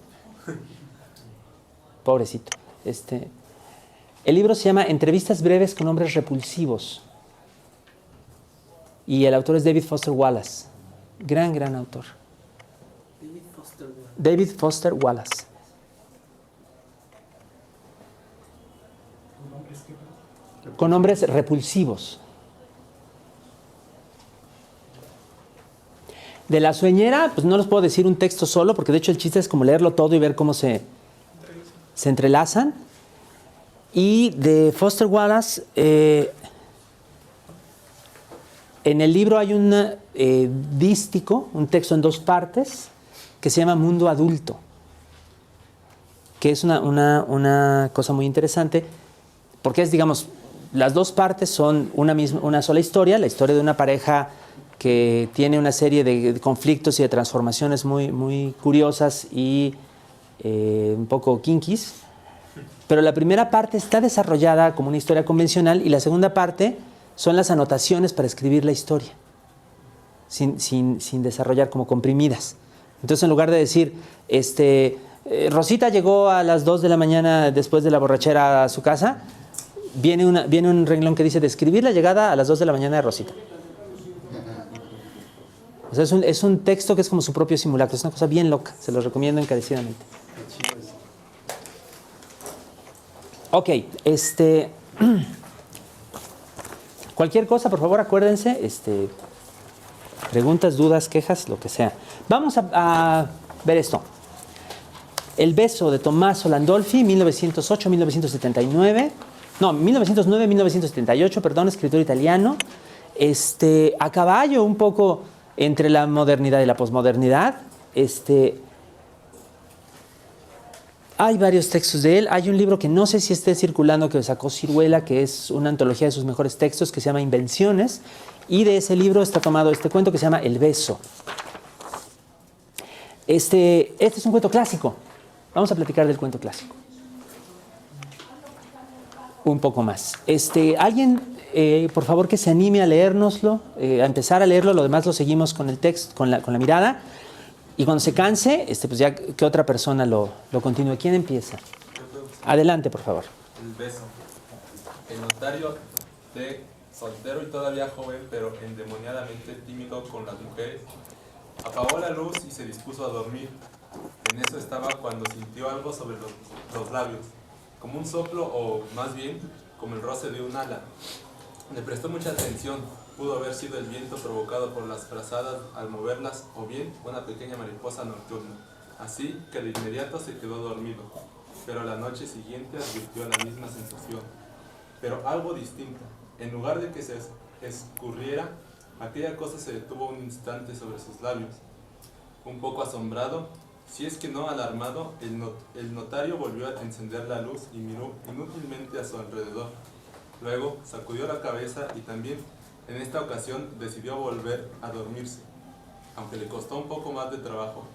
Pobrecito. El libro se llama Entrevistas breves con hombres repulsivos. Y el autor es David Foster Wallace. Gran autor. David Foster Wallace. Con hombres repulsivos. De La sueñera, pues no les puedo decir un texto solo, porque de hecho el chiste es como leerlo todo y ver cómo se entrelazan. Y de Foster Wallace, en el libro hay un dístico, un texto en 2 partes, que se llama Mundo Adulto, que es una cosa muy interesante, porque es, digamos, las 2 partes son una sola historia, la historia de una pareja que tiene una serie de conflictos y de transformaciones muy curiosas y un poco kinkies. Pero la primera parte está desarrollada como una historia convencional y la segunda parte son las anotaciones para escribir la historia, sin desarrollar, como comprimidas. Entonces, en lugar de decir, Rosita llegó a las 2 de la mañana después de la borrachera a su casa, viene un renglón que dice describir la llegada a las 2 de la mañana de Rosita. O sea, es un texto que es como su propio simulacro, es una cosa bien loca, se los recomiendo encarecidamente. Ok, cualquier cosa, por favor, acuérdense, preguntas, dudas, quejas, lo que sea. Vamos a ver esto. El beso de Tommaso Landolfi, 1908-1979. No, 1909-1978, perdón, escritor italiano. A caballo un poco entre la modernidad y la posmodernidad. Hay varios textos de él. Hay un libro que no sé si esté circulando, que sacó Ciruela, que es una antología de sus mejores textos, que se llama Invenciones. Y de ese libro está tomado este cuento que se llama El beso. Este es un cuento clásico. Vamos a platicar del cuento clásico. Un poco más. Alguien, por favor, que se anime a leérnoslo, a empezar a leerlo. Lo demás lo seguimos con el texto, con la mirada. Y cuando se canse, pues ya que otra persona lo continúe. ¿Quién empieza? Adelante, por favor. El beso. El notario, soltero y todavía joven, pero endemoniadamente tímido con las mujeres, apagó la luz y se dispuso a dormir. En eso estaba cuando sintió algo sobre los labios, como un soplo o, más bien, como el roce de un ala. Le prestó mucha atención. Pudo haber sido el viento provocado por las frazadas al moverlas, o bien una pequeña mariposa nocturna. Así que de inmediato se quedó dormido, pero la noche siguiente advirtió la misma sensación, pero algo distinta. En lugar de que se escurriera, aquella cosa se detuvo un instante sobre sus labios. Un poco asombrado, si es que no alarmado, el notario volvió a encender la luz y miró inútilmente a su alrededor. Luego sacudió la cabeza y también, en esta ocasión, decidió volver a dormirse, aunque le costó un poco más de trabajo.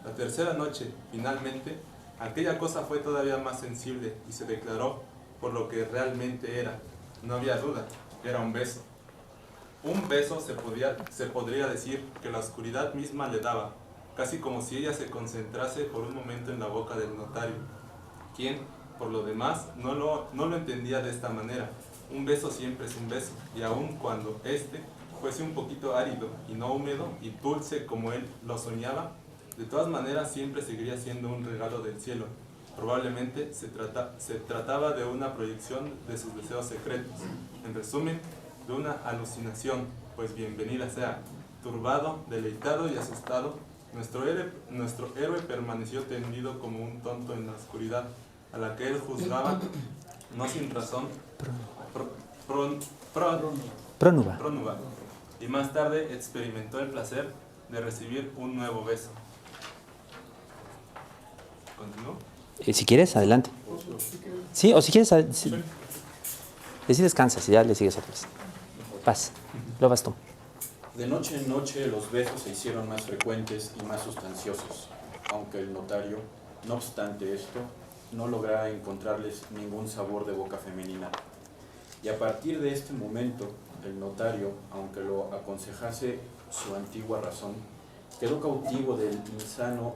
La tercera noche, finalmente, aquella cosa fue todavía más sensible y se declaró por lo que realmente era. No había duda, era un beso. Un beso se podría decir que la oscuridad misma le daba, casi como si ella se concentrase por un momento en la boca del notario, quien, por lo demás, no lo entendía de esta manera. Un beso siempre es un beso, y aun cuando fuese un poquito árido y no húmedo y dulce como él lo soñaba, De todas maneras, siempre seguiría siendo un regalo del cielo. Probablemente se trataba de una proyección de sus deseos secretos. En resumen, de una alucinación, pues bienvenida sea. Turbado, deleitado y asustado, nuestro héroe permaneció tendido como un tonto en la oscuridad, a la que él juzgaba, no sin razón, prónuba, y más tarde experimentó el placer de recibir un nuevo beso. ¿Continúo? Si quieres, adelante. Sí, o si quieres, si descansas y ya le sigues otra vez. Vas, lo vas tú. De noche en noche los besos se hicieron más frecuentes y más sustanciosos, aunque el notario, no obstante esto, no lograba encontrarles ningún sabor de boca femenina. Y a partir de este momento, el notario, aunque lo aconsejase su antigua razón, quedó cautivo del insano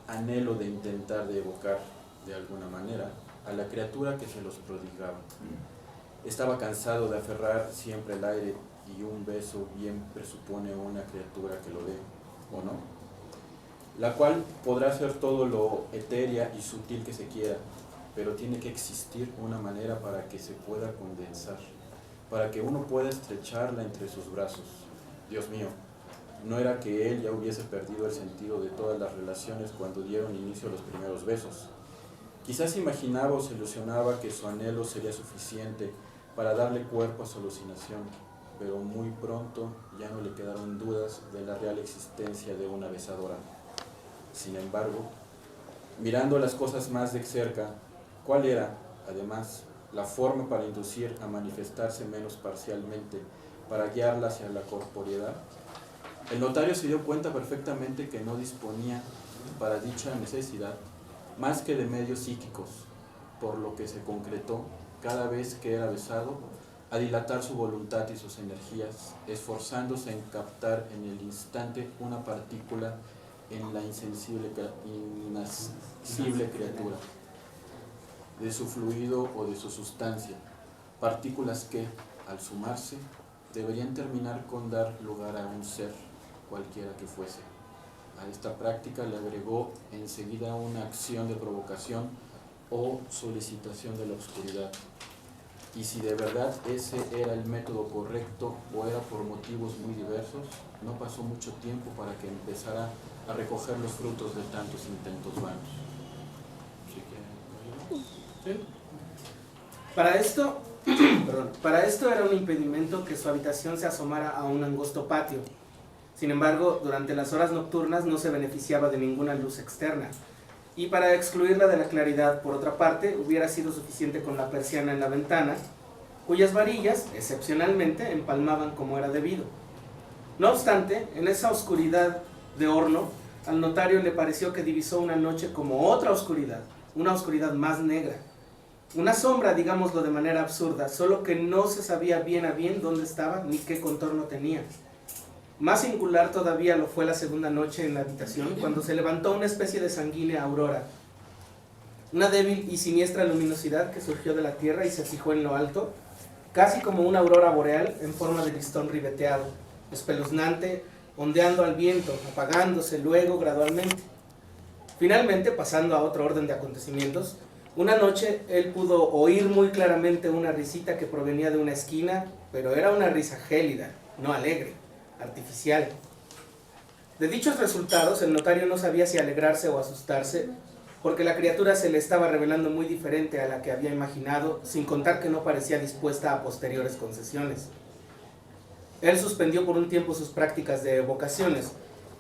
anhelo de intentar de evocar, de alguna manera, a la criatura que se los prodigaba. Estaba cansado de aferrar siempre el aire, y un beso bien presupone una criatura que lo dé, ¿o no? La cual podrá ser todo lo etérea y sutil que se quiera, pero tiene que existir una manera para que se pueda condensar, para que uno pueda estrecharla entre sus brazos. Dios mío, no era que él ya hubiese perdido el sentido de todas las relaciones cuando dieron inicio a los primeros besos. Quizás imaginaba o se ilusionaba que su anhelo sería suficiente para darle cuerpo a su alucinación, pero muy pronto ya no le quedaron dudas de la real existencia de una besadora. Sin embargo, mirando las cosas más de cerca, ¿cuál era, además, la forma para inducir a manifestarse menos parcialmente, para guiarla hacia la corporeidad? El notario se dio cuenta perfectamente que no disponía para dicha necesidad más que de medios psíquicos, por lo que se concretó, cada vez que era besado, a dilatar su voluntad y sus energías, esforzándose en captar en el instante una partícula en la insensible criatura, de su fluido o de su sustancia, partículas que, al sumarse, deberían terminar con dar lugar a un ser, cualquiera que fuese. A esta práctica le agregó enseguida una acción de provocación o solicitación de la oscuridad. Y si de verdad ese era el método correcto o era por motivos muy diversos, no pasó mucho tiempo para que empezara a recoger los frutos de tantos intentos vanos. ¿Sí? Para esto era un impedimento que su habitación se asomara a un angosto patio. Sin embargo, durante las horas nocturnas no se beneficiaba de ninguna luz externa. Y para excluirla de la claridad, por otra parte, hubiera sido suficiente con la persiana en la ventana, cuyas varillas, excepcionalmente, empalmaban como era debido. No obstante, en esa oscuridad de horno, al notario le pareció que divisó una noche como otra oscuridad, una oscuridad más negra. Una sombra, digámoslo de manera absurda, solo que no se sabía bien a bien dónde estaba ni qué contorno tenía. Más singular todavía lo fue la segunda noche en la habitación, cuando se levantó una especie de sanguínea aurora. Una débil y siniestra luminosidad que surgió de la tierra y se fijó en lo alto, casi como una aurora boreal en forma de listón ribeteado, espeluznante, ondeando al viento, apagándose luego gradualmente. Finalmente, pasando a otro orden de acontecimientos, una noche él pudo oír muy claramente una risita que provenía de una esquina, pero era una risa gélida, no alegre, artificial. De dichos resultados, el notario no sabía si alegrarse o asustarse, porque la criatura se le estaba revelando muy diferente a la que había imaginado, sin contar que no parecía dispuesta a posteriores concesiones. Él suspendió por un tiempo sus prácticas de evocaciones,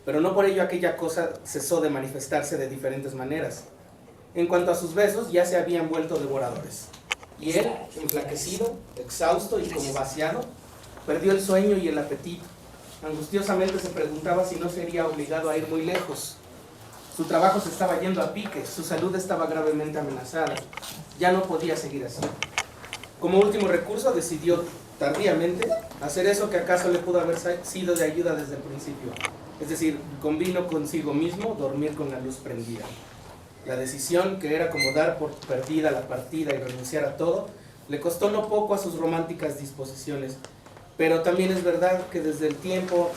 pero no por ello aquella cosa cesó de manifestarse de diferentes maneras. En cuanto a sus besos, ya se habían vuelto devoradores. Y él, enflaquecido, exhausto y como vaciado, perdió el sueño y el apetito. Angustiosamente se preguntaba si no sería obligado a ir muy lejos. Su trabajo se estaba yendo a pique, su salud estaba gravemente amenazada. Ya no podía seguir así. Como último recurso decidió, tardíamente, hacer eso que acaso le pudo haber sido de ayuda desde el principio. Es decir, convino consigo mismo dormir con la luz prendida. La decisión, que era como dar por perdida la partida y renunciar a todo, le costó no poco a sus románticas disposiciones. Pero también es verdad que desde el tiempo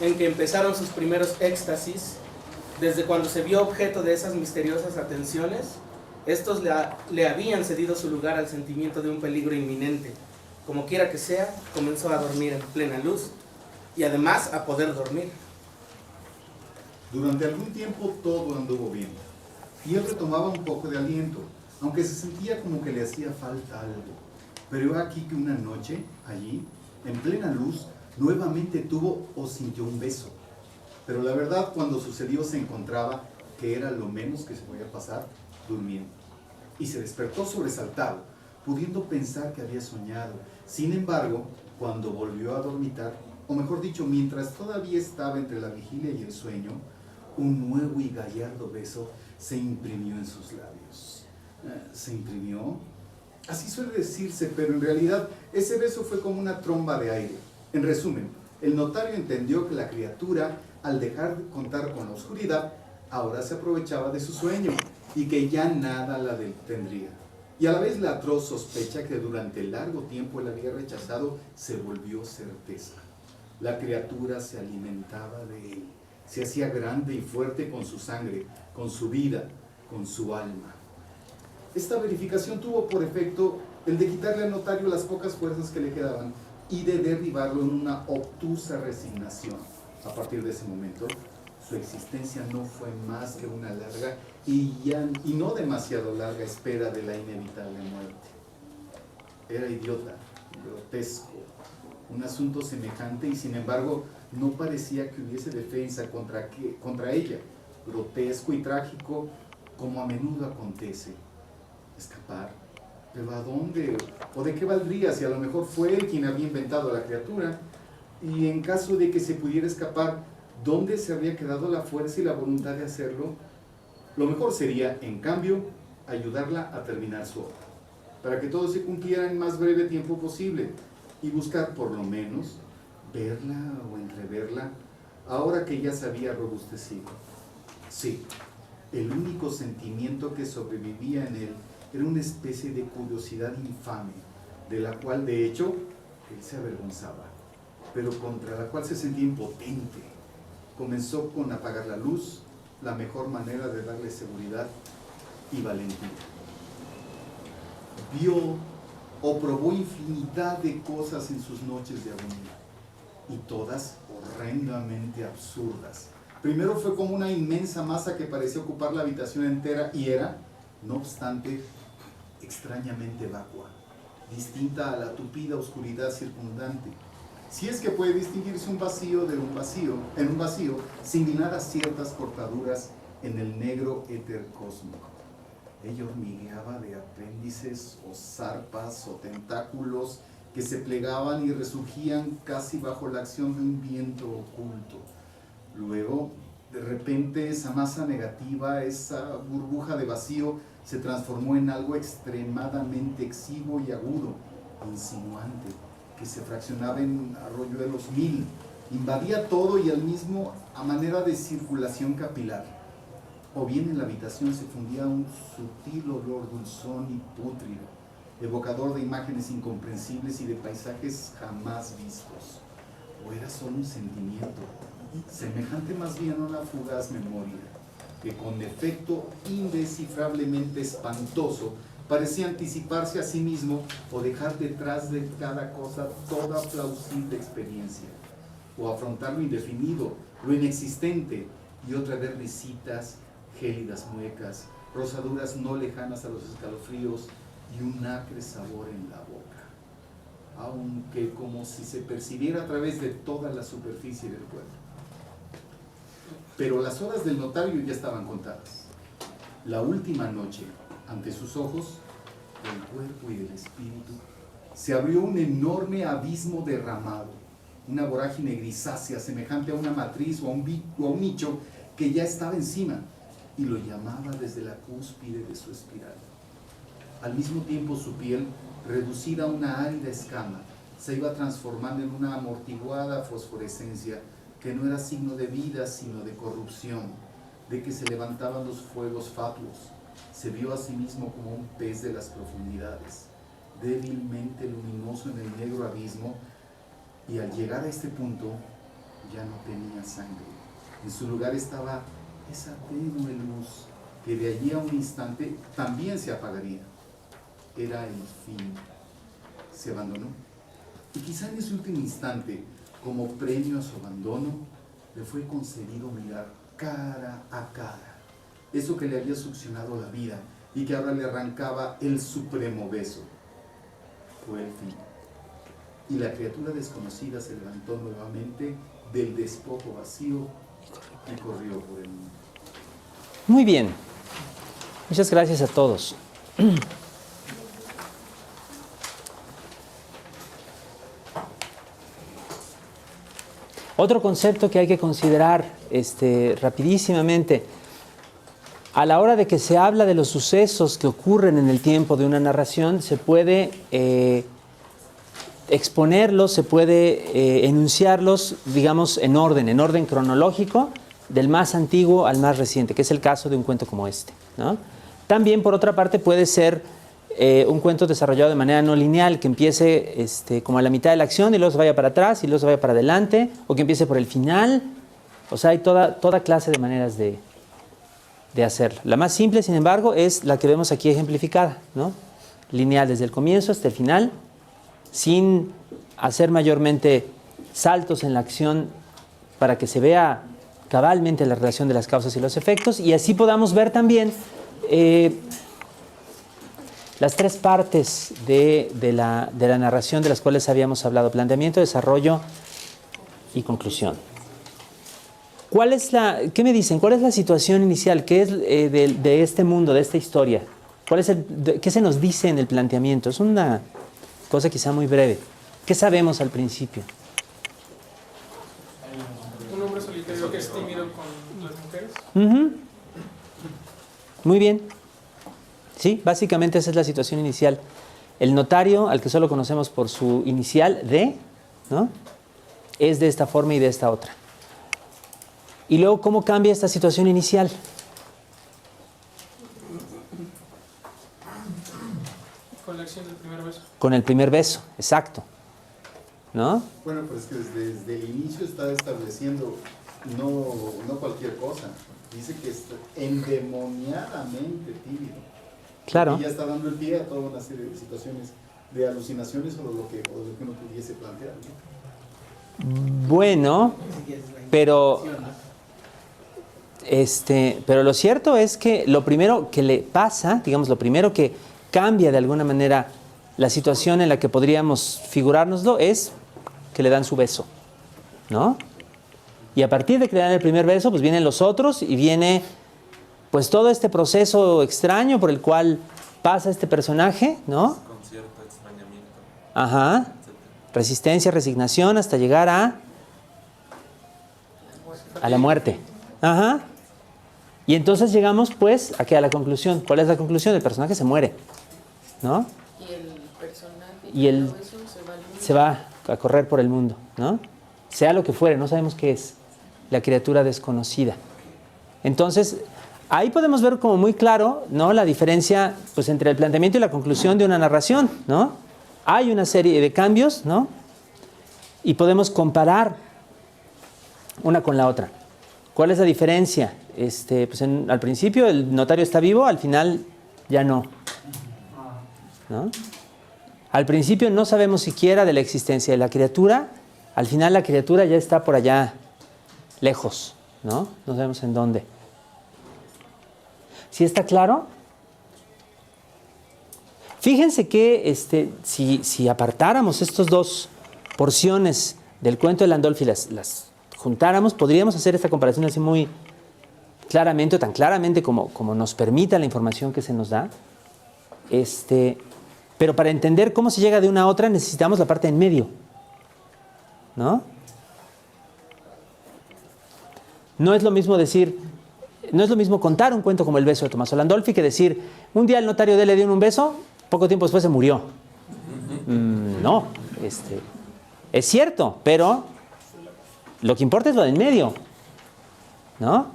en que empezaron sus primeros éxtasis, desde cuando se vio objeto de esas misteriosas atenciones, estos le habían cedido su lugar al sentimiento de un peligro inminente. Como quiera que sea, comenzó a dormir en plena luz y además a poder dormir. Durante algún tiempo todo anduvo bien y él retomaba un poco de aliento, aunque se sentía como que le hacía falta algo. Pero aquí que una noche, allí, en plena luz, nuevamente tuvo o sintió un beso. Pero la verdad, cuando sucedió, se encontraba que era lo menos que se podía pasar durmiendo. Y se despertó sobresaltado, pudiendo pensar que había soñado. Sin embargo, cuando volvió a dormitar, o mejor dicho, mientras todavía estaba entre la vigilia y el sueño, un nuevo y gallardo beso se imprimió en sus labios. ¿Se imprimió? Así suele decirse, pero en realidad ese beso fue como una tromba de aire. En resumen, el notario entendió que la criatura, al dejar de contar con la oscuridad, ahora se aprovechaba de su sueño y que ya nada la detendría. Y a la vez la atroz sospecha que durante largo tiempo él había rechazado se volvió certeza. La criatura se alimentaba de él, se hacía grande y fuerte con su sangre, con su vida, con su alma. Esta verificación tuvo por efecto el de quitarle al notario las pocas fuerzas que le quedaban y de derribarlo en una obtusa resignación. A partir de ese momento, su existencia no fue más que una larga y no demasiado larga espera de la inevitable muerte. Era idiota, grotesco, un asunto semejante y sin embargo no parecía que hubiese defensa contra ella, grotesco y trágico como a menudo acontece. Escapar, pero ¿a dónde? ¿O de qué valdría si a lo mejor fue él quien había inventado a la criatura? Y en caso de que se pudiera escapar, ¿dónde se habría quedado la fuerza y la voluntad de hacerlo? Lo mejor sería, en cambio, ayudarla a terminar su obra, para que todo se cumpliera en más breve tiempo posible, y buscar por lo menos verla o entreverla, ahora que ya se había robustecido. Sí, el único sentimiento que sobrevivía en él era una especie de curiosidad infame, de la cual de hecho él se avergonzaba, pero contra la cual se sentía impotente. Comenzó con apagar la luz, la mejor manera de darle seguridad y valentía. Vio o probó infinidad de cosas en sus noches de agonía, y todas horrendamente absurdas. Primero fue como una inmensa masa que parecía ocupar la habitación entera y era, no obstante, extrañamente vacua, distinta a la tupida oscuridad circundante. Si es que puede distinguirse un vacío en un vacío, similar a ciertas cortaduras en el negro éter cósmico. Ella hormigueaba de apéndices o zarpas o tentáculos que se plegaban y resurgían casi bajo la acción de un viento oculto. Luego, de repente, esa masa negativa, esa burbuja de vacío, se transformó en algo extremadamente exiguo y agudo, insinuante, que se fraccionaba en arroyuelos mil, invadía todo y al mismo a manera de circulación capilar. O bien en la habitación se fundía un sutil olor dulzón y pútrido, evocador de imágenes incomprensibles y de paisajes jamás vistos. O era solo un sentimiento, semejante más bien a una fugaz memoria, que con efecto indescifrablemente espantoso parecía anticiparse a sí mismo o dejar detrás de cada cosa toda plausible experiencia, o afrontar lo indefinido, lo inexistente, y otra vez risitas, gélidas muecas, rosaduras no lejanas a los escalofríos y un acre sabor en la boca, aunque como si se percibiera a través de toda la superficie del cuerpo. Pero las horas del notario ya estaban contadas. La última noche, ante sus ojos, del cuerpo y del espíritu, se abrió un enorme abismo derramado, una vorágine grisácea semejante a una matriz o a un nicho que ya estaba encima y lo llamaba desde la cúspide de su espiral. Al mismo tiempo su piel, reducida a una árida escama, se iba transformando en una amortiguada fosforescencia que no era signo de vida sino de corrupción, de que se levantaban los fuegos fatuos. Se vio a sí mismo como un pez de las profundidades, débilmente luminoso en el negro abismo, y al llegar a este punto ya no tenía sangre. En su lugar estaba esa tenue luz que de allí a un instante también se apagaría. Era el fin. Se abandonó. Y quizá en ese último instante, como premio a su abandono, le fue concedido mirar cara a cara eso que le había succionado la vida y que ahora le arrancaba el supremo beso. Fue el fin. Y la criatura desconocida se levantó nuevamente del despojo vacío y corrió por el mundo. Muy bien. Muchas gracias a todos. Otro concepto que hay que considerar rapidísimamente. A la hora de que se habla de los sucesos que ocurren en el tiempo de una narración, se puede exponerlos, se puede enunciarlos, digamos, en orden cronológico, del más antiguo al más reciente, que es el caso de un cuento como este, ¿no? También, por otra parte, puede ser un cuento desarrollado de manera no lineal, que empiece como a la mitad de la acción y luego se vaya para atrás y luego se vaya para adelante, o que empiece por el final. O sea, hay toda clase de maneras de hacerlo. La más simple, sin embargo, es la que vemos aquí ejemplificada, ¿no? Lineal desde el comienzo hasta el final, sin hacer mayormente saltos en la acción para que se vea cabalmente la relación de las causas y los efectos, y así podamos ver también las tres partes de la narración de las cuales habíamos hablado: planteamiento, desarrollo y conclusión. ¿Qué me dicen? ¿Cuál es la situación inicial? ¿Qué es de este mundo, de esta historia? ¿Qué se nos dice en el planteamiento? Es una cosa quizá muy breve. ¿Qué sabemos al principio? Un hombre solitario que es tímido con las mujeres. Uh-huh. Muy bien. Sí, básicamente esa es la situación inicial. El notario, al que solo conocemos por su inicial D, ¿no?, es de esta forma y de esta otra. Y luego, ¿cómo cambia esta situación inicial? Con la acción del primer beso. Con el primer beso, exacto. ¿No? Bueno, pues que desde el inicio está estableciendo no cualquier cosa. Dice que es endemoniadamente tímido. Claro. Y ya está dando el pie a toda una serie de situaciones de alucinaciones o lo que uno pudiese plantear, ¿no? Bueno, pero lo cierto es que lo primero que le pasa, digamos, lo primero que cambia de alguna manera la situación en la que podríamos figurárnoslo es que le dan su beso, ¿no? Y a partir de que le dan el primer beso, pues vienen los otros y viene pues todo este proceso extraño por el cual pasa este personaje, ¿no? Desconcierto, extrañamiento. Ajá. Resistencia, resignación, hasta llegar a la muerte. Ajá. Y entonces llegamos pues a la conclusión. ¿Cuál es la conclusión? El personaje se muere, ¿no? Y el personaje Y él eso se va a correr por el mundo, ¿no? Sea lo que fuere, no sabemos qué es. La criatura desconocida. Entonces, ahí podemos ver como muy claro, ¿no?, la diferencia pues entre el planteamiento y la conclusión de una narración, ¿no? Hay una serie de cambios, ¿no? Y podemos comparar una con la otra. ¿Cuál es la diferencia? Pues al principio el notario está vivo, al final ya no, ¿no? Al principio no sabemos siquiera de la existencia de la criatura, al final la criatura ya está por allá lejos, ¿no? No sabemos en dónde. ¿Sí está claro? Fíjense que si apartáramos estas dos porciones del cuento de Landolfi, las juntáramos, podríamos hacer esta comparación así muy claramente, o tan claramente como nos permita la información que se nos da. Pero para entender cómo se llega de una a otra necesitamos la parte en medio, ¿no? No es lo mismo contar un cuento como El beso de Tommaso Landolfi que decir, un día el notario D le dio un beso, poco tiempo después se murió. No, es cierto, pero lo que importa es lo del medio, ¿no?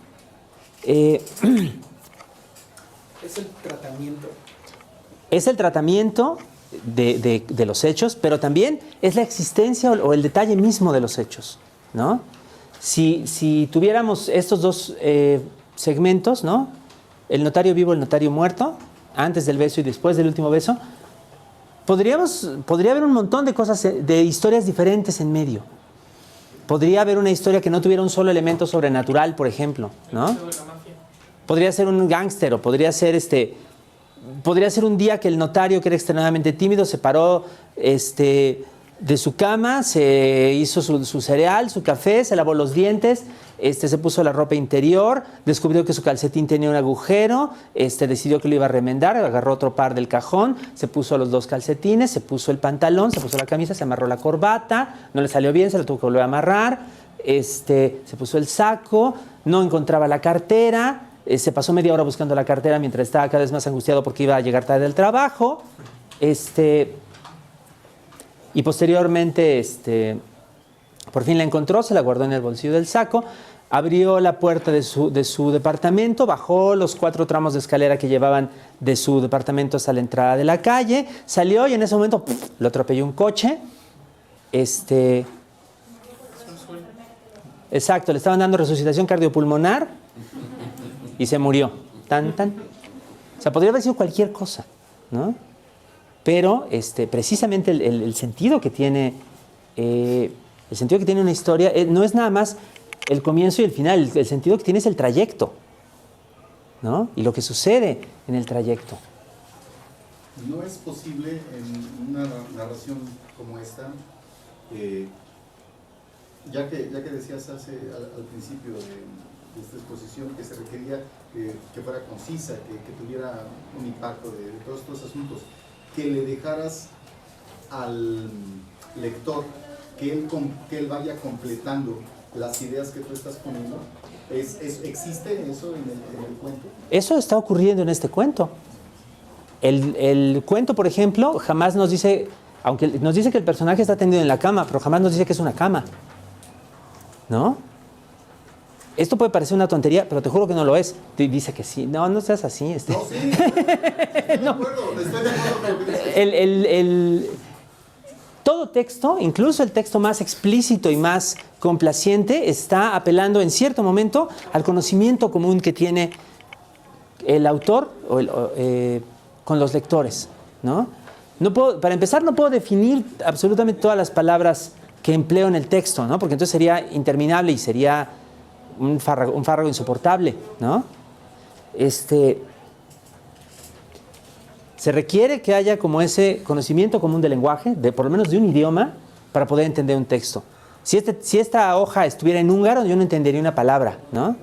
Es el tratamiento. Es el tratamiento de los hechos, pero también es la existencia o el detalle mismo de los hechos, ¿no? Si tuviéramos estos dos segmentos, ¿no? El notario vivo, el notario muerto, antes del beso y después del último beso, podría haber un montón de cosas, de historias diferentes en medio. Podría haber una historia que no tuviera un solo elemento sobrenatural, por ejemplo, ¿no? Podría ser un gángster, o podría ser un día que el notario, que era extremadamente tímido, se paró de su cama, se hizo su cereal, su café, se lavó los dientes, se puso la ropa interior, descubrió que su calcetín tenía un agujero, decidió que lo iba a remendar, agarró otro par del cajón, se puso los dos calcetines, se puso el pantalón, se puso la camisa, se amarró la corbata, no le salió bien, se lo tuvo que volver a amarrar, se puso el saco, no encontraba la cartera, se pasó media hora buscando la cartera mientras estaba cada vez más angustiado porque iba a llegar tarde del trabajo, y posteriormente, por fin la encontró, se la guardó en el bolsillo del saco, abrió la puerta de su departamento, bajó los 4 tramos de escalera que llevaban de su departamento hasta la entrada de la calle, salió y en ese momento lo atropelló un coche. Exacto, le estaban dando resucitación cardiopulmonar y se murió. Tan. O sea, podría haber sido cualquier cosa, ¿no? Pero precisamente el sentido que tiene una historia no es nada más el comienzo y el final. El sentido que tiene es el trayecto, ¿no? Y lo que sucede en el trayecto. No es posible en una narración como esta, ya que decías al principio de esta exposición que se requería que fuera concisa, que tuviera un impacto de todos estos asuntos, que le dejaras al lector que él vaya completando las ideas que tú estás poniendo. ¿Existe eso en el cuento? Eso está ocurriendo en este cuento. El cuento, por ejemplo, jamás nos dice, aunque nos dice que el personaje está tendido en la cama, pero jamás nos dice que es una cama, ¿no? Esto puede parecer una tontería, pero te juro que no lo es. Dice que sí. No seas así. No, sí. Estoy de acuerdo con lo que dices. Todo texto, incluso el texto más explícito y más complaciente, está apelando en cierto momento al conocimiento común que tiene el autor con los lectores, ¿no? Para empezar, no puedo definir absolutamente todas las palabras que empleo en el texto, ¿no? Porque entonces sería interminable y sería un fárrago insoportable, ¿no? Se requiere que haya como ese conocimiento común del lenguaje, por lo menos de un idioma, para poder entender un texto. Si esta hoja estuviera en húngaro, yo no entendería una palabra, ¿no?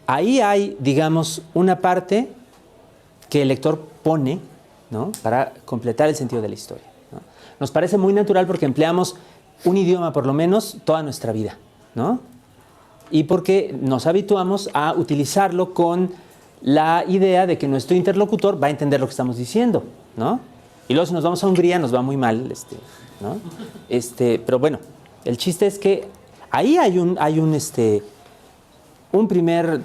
Ahí hay, digamos, una parte que el lector pone, ¿no? Para completar el sentido de la historia, ¿no? Nos parece muy natural porque empleamos un idioma, por lo menos, toda nuestra vida, ¿no? Y porque nos habituamos a utilizarlo con la idea de que nuestro interlocutor va a entender lo que estamos diciendo, ¿no? Y luego si nos vamos a Hungría nos va muy mal, ¿no? Pero bueno, el chiste es que ahí hay un primer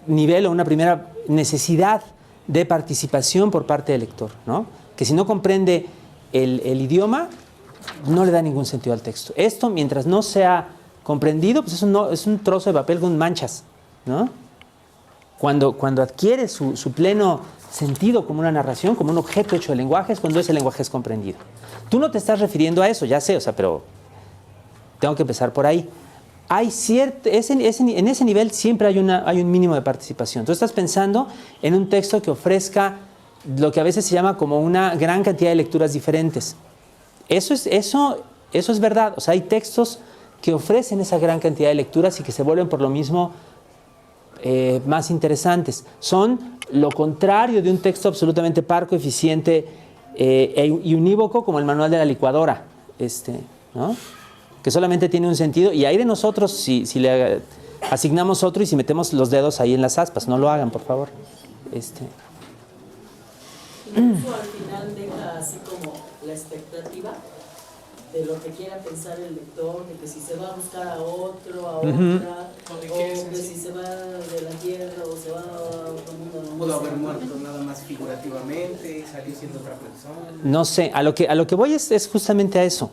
nivel o una primera necesidad de participación por parte del lector, ¿no? Que si no comprende el idioma, no le da ningún sentido al texto. Esto, mientras no sea comprendido, pues es un trozo de papel con manchas, ¿no? Cuando adquiere su pleno sentido como una narración, como un objeto hecho de lenguaje, es cuando ese lenguaje es comprendido. Tú no te estás refiriendo a eso, ya sé, pero tengo que empezar por ahí. En ese nivel siempre hay un mínimo de participación. Tú estás pensando en un texto que ofrezca lo que a veces se llama como una gran cantidad de lecturas diferentes. Eso es verdad. O sea, hay textos que ofrecen esa gran cantidad de lecturas y que se vuelven por lo mismo más interesantes. Son lo contrario de un texto absolutamente parco, eficiente y unívoco como el manual de la licuadora, ¿no? Que solamente tiene un sentido, y hay de nosotros si le asignamos otro y si metemos los dedos ahí en las aspas. No lo hagan, por favor. Incluso al final deja así como la expectativa de lo que quiera pensar el lector, de que si se va a buscar a otro, a Ujú. otra, O de o qué es que en sí. si se va de la tierra o se va a otro mundo. no Pudo sé. haber muerto nada más figurativamente, salió siendo otra persona. No sé, a lo que voy es justamente a eso.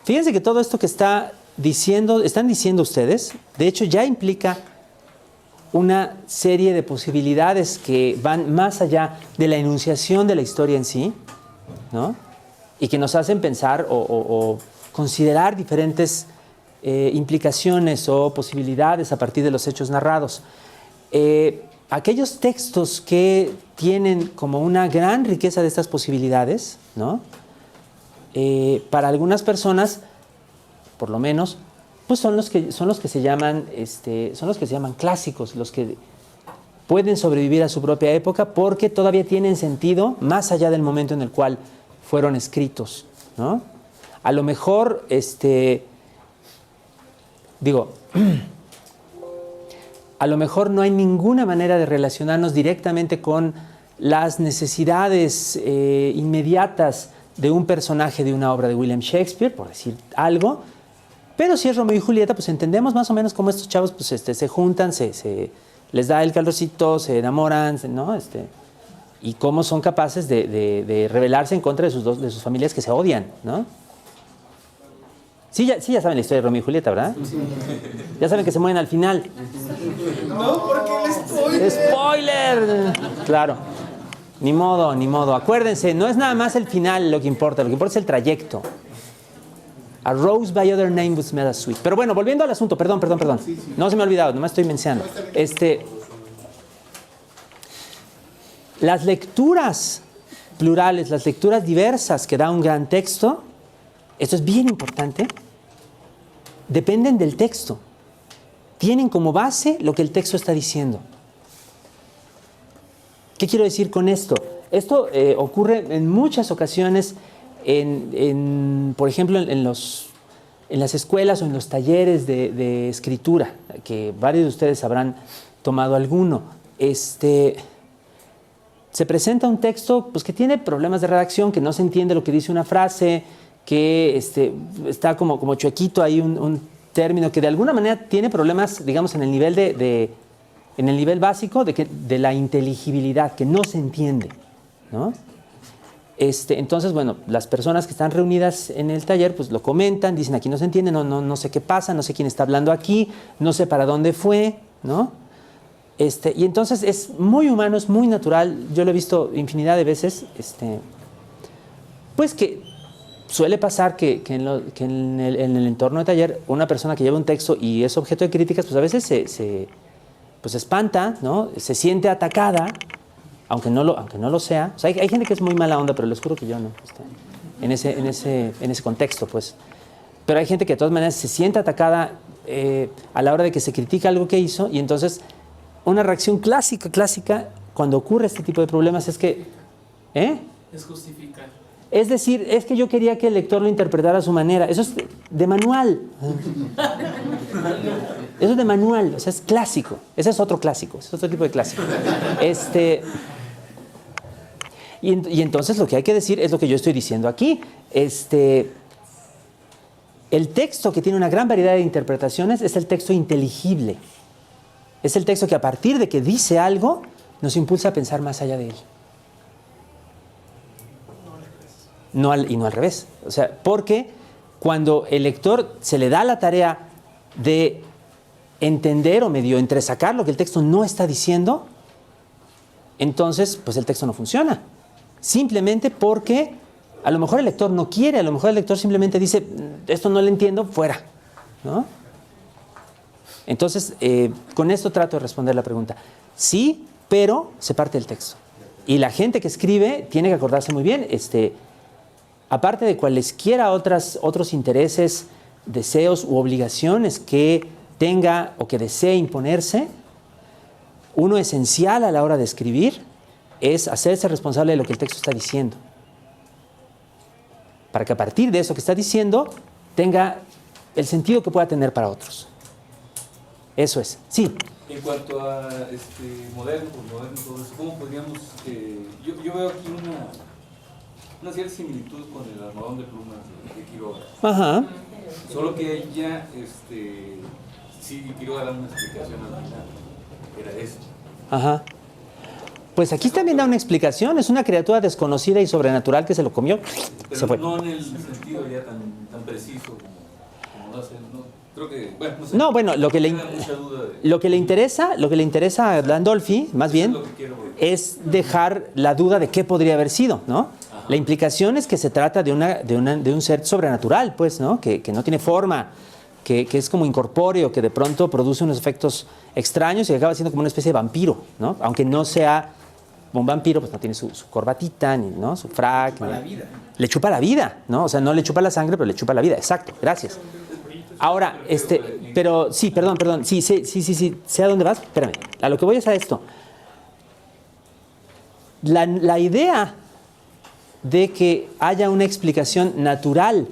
Fíjense que todo esto que están diciendo ustedes, de hecho ya implica una serie de posibilidades que van más allá de la enunciación de la historia en sí, ¿no? Y que nos hacen pensar o considerar diferentes implicaciones o posibilidades a partir de los hechos narrados. Aquellos textos que tienen como una gran riqueza de estas posibilidades, ¿no? Para algunas personas, por lo menos, pues son los que se llaman clásicos, los que pueden sobrevivir a su propia época porque todavía tienen sentido más allá del momento en el cual fueron escritos, ¿no? A lo mejor, a lo mejor no hay ninguna manera de relacionarnos directamente con las necesidades inmediatas de un personaje de una obra de William Shakespeare, por decir algo, pero si es Romeo y Julieta, pues entendemos más o menos cómo estos chavos pues, se juntan, les da el calorcito, se enamoran, ¿no? Y cómo son capaces de rebelarse en contra de sus familias que se odian, ¿no? Sí, ya saben la historia de Romeo y Julieta, ¿verdad? Sí. Ya saben que se mueren al final. No, porque el spoiler. ¡Spoiler! Claro. Ni modo. Acuérdense, no es nada más el final lo que importa es el trayecto. A rose by other name would smell as sweet. Pero bueno, volviendo al asunto, perdón. No se me ha olvidado, nomás estoy mencionando. Las lecturas plurales, las lecturas diversas que da un gran texto, esto es bien importante, dependen del texto. Tienen como base lo que el texto está diciendo. ¿Qué quiero decir con esto? Esto ocurre en muchas ocasiones, por ejemplo, en las escuelas o en los talleres de escritura, que varios de ustedes habrán tomado alguno. Se presenta un texto pues, que tiene problemas de redacción, que no se entiende lo que dice una frase, que está como chuequito ahí un término que de alguna manera tiene problemas, digamos, en el nivel en el nivel básico de la inteligibilidad, que no se entiende, ¿no? Entonces, bueno, las personas que están reunidas en el taller, pues lo comentan, dicen aquí no se entiende, no sé qué pasa, no sé quién está hablando aquí, no sé para dónde fue, ¿no? Y entonces es muy humano, es muy natural, yo lo he visto infinidad de veces, pues que suele pasar que en el entorno de taller, una persona que lleva un texto y es objeto de críticas, pues a veces se espanta, ¿no? Se siente atacada, aunque no lo sea. O sea, hay gente que es muy mala onda, pero les juro que yo no, en ese contexto, pues. Pero hay gente que de todas maneras se siente atacada a la hora de que se critica algo que hizo, y entonces una reacción clásica, cuando ocurre este tipo de problemas es que... Es justificar. Es decir, es que yo quería que el lector lo interpretara a su manera. Eso es de manual. Eso es de manual, o sea, es clásico. Ese es otro clásico, es otro tipo de clásico. Y entonces lo que hay que decir es lo que yo estoy diciendo aquí. El texto que tiene una gran variedad de interpretaciones es el texto inteligible. Es el texto que a partir de que dice algo nos impulsa a pensar más allá de él. No al revés. O sea, porque cuando el lector se le da la tarea de entender o medio entresacar lo que el texto no está diciendo, entonces pues el texto no funciona. Simplemente porque a lo mejor el lector no quiere, a lo mejor el lector simplemente dice, esto no lo entiendo, fuera, ¿no? Entonces, con esto trato de responder la pregunta. Sí, pero se parte del texto. Y la gente que escribe tiene que acordarse muy bien, aparte de cualesquiera otros intereses, deseos u obligaciones que tenga o que desee imponerse, uno esencial a la hora de escribir es hacerse responsable de lo que el texto está diciendo. Para que a partir de eso que está diciendo tenga el sentido que pueda tener para otros. Eso es. Sí. En cuanto a moderno, todo eso, ¿cómo podríamos...? Yo veo aquí una cierta similitud con el almohadón de plumas de Quiroga. Ajá. Solo que ella, sí, Quiroga da una explicación al final. Era esto. Ajá. Pues aquí también da una explicación. Es una criatura desconocida y sobrenatural que se lo comió. Pero Se fue. no en el sentido ya tan preciso como lo hace. No, creo que, bueno, no sé. No, bueno, lo que le interesa a Landolfi, más bien, es dejar la duda de qué podría haber sido, ¿no? Ajá. La implicación es que se trata de un ser sobrenatural, pues, ¿no? Que no tiene forma, que es como incorpóreo, que de pronto produce unos efectos extraños y que acaba siendo como una especie de vampiro, ¿no? Aunque no sea un vampiro, pues no tiene su corbatita, ni, ¿no? Su frac. La vida. Le chupa la vida, ¿no? O sea, no le chupa la sangre, pero le chupa la vida. Exacto, gracias. Ahora, pero sí, perdón, sí, sé a dónde vas, espérame, a lo que voy es a esto. La idea de que haya una explicación natural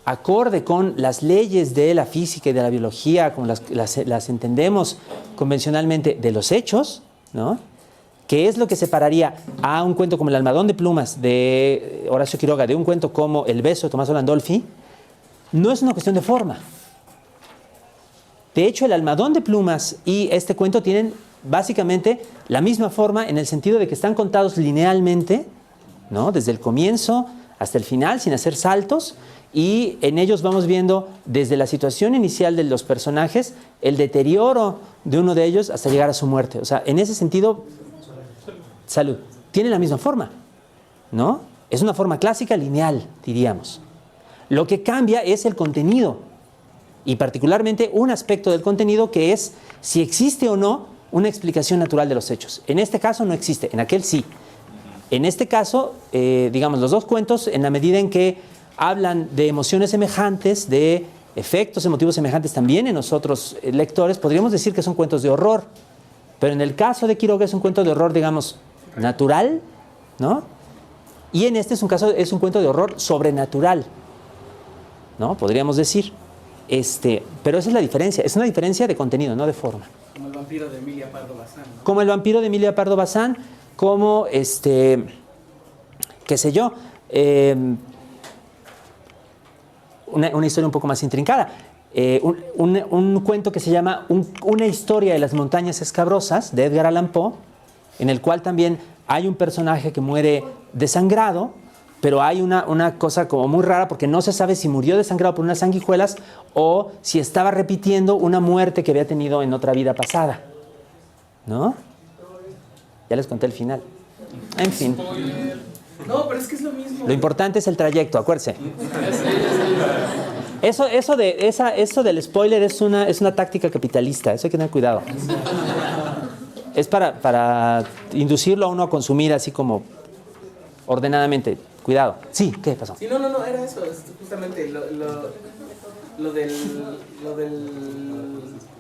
acorde con las leyes de la física y de la biología, como las entendemos convencionalmente, de los hechos, ¿no? Que es lo que separaría a un cuento como El almohadón de plumas de Horacio Quiroga de un cuento como El beso de Tommaso Landolfi, no es una cuestión de forma. De hecho, El almohadón de plumas y este cuento tienen básicamente la misma forma en el sentido de que están contados linealmente, ¿no? Desde el comienzo hasta el final, sin hacer saltos, y en ellos vamos viendo desde la situación inicial de los personajes el deterioro de uno de ellos hasta llegar a su muerte. O sea, en ese sentido, salud, tiene la misma forma, ¿no? Es una forma clásica lineal, diríamos. Lo que cambia es el contenido, y particularmente un aspecto del contenido que es si existe o no una explicación natural de los hechos. En este caso no existe, en aquel sí. En este caso, digamos, los dos cuentos, en la medida en que hablan de emociones semejantes, de efectos emotivos semejantes también en nosotros lectores, podríamos decir que son cuentos de horror. Pero en el caso de Quiroga es un cuento de horror, digamos, natural, ¿no? Y en este es un cuento de horror sobrenatural, ¿no? Podríamos decir. Pero esa es la diferencia. Es una diferencia de contenido, no de forma. Como el vampiro de Emilia Pardo Bazán, ¿no? Como el vampiro de Emilia Pardo Bazán, como qué sé yo, una historia un poco más intrincada. Un cuento que se llama Una historia de las montañas escabrosas, de Edgar Allan Poe, en el cual también hay un personaje que muere desangrado, pero hay una cosa como muy rara porque no se sabe si murió desangrado por unas sanguijuelas o si estaba repitiendo una muerte que había tenido en otra vida pasada, ¿no? Ya les conté el final. En fin. No, pero es que es lo mismo. Lo importante es el trayecto, acuérdense. Eso del spoiler es una táctica capitalista, eso hay que tener cuidado. Es para inducirlo a uno a consumir así como ordenadamente. Cuidado. Sí, ¿qué pasó? Sí, no, era eso, es justamente lo del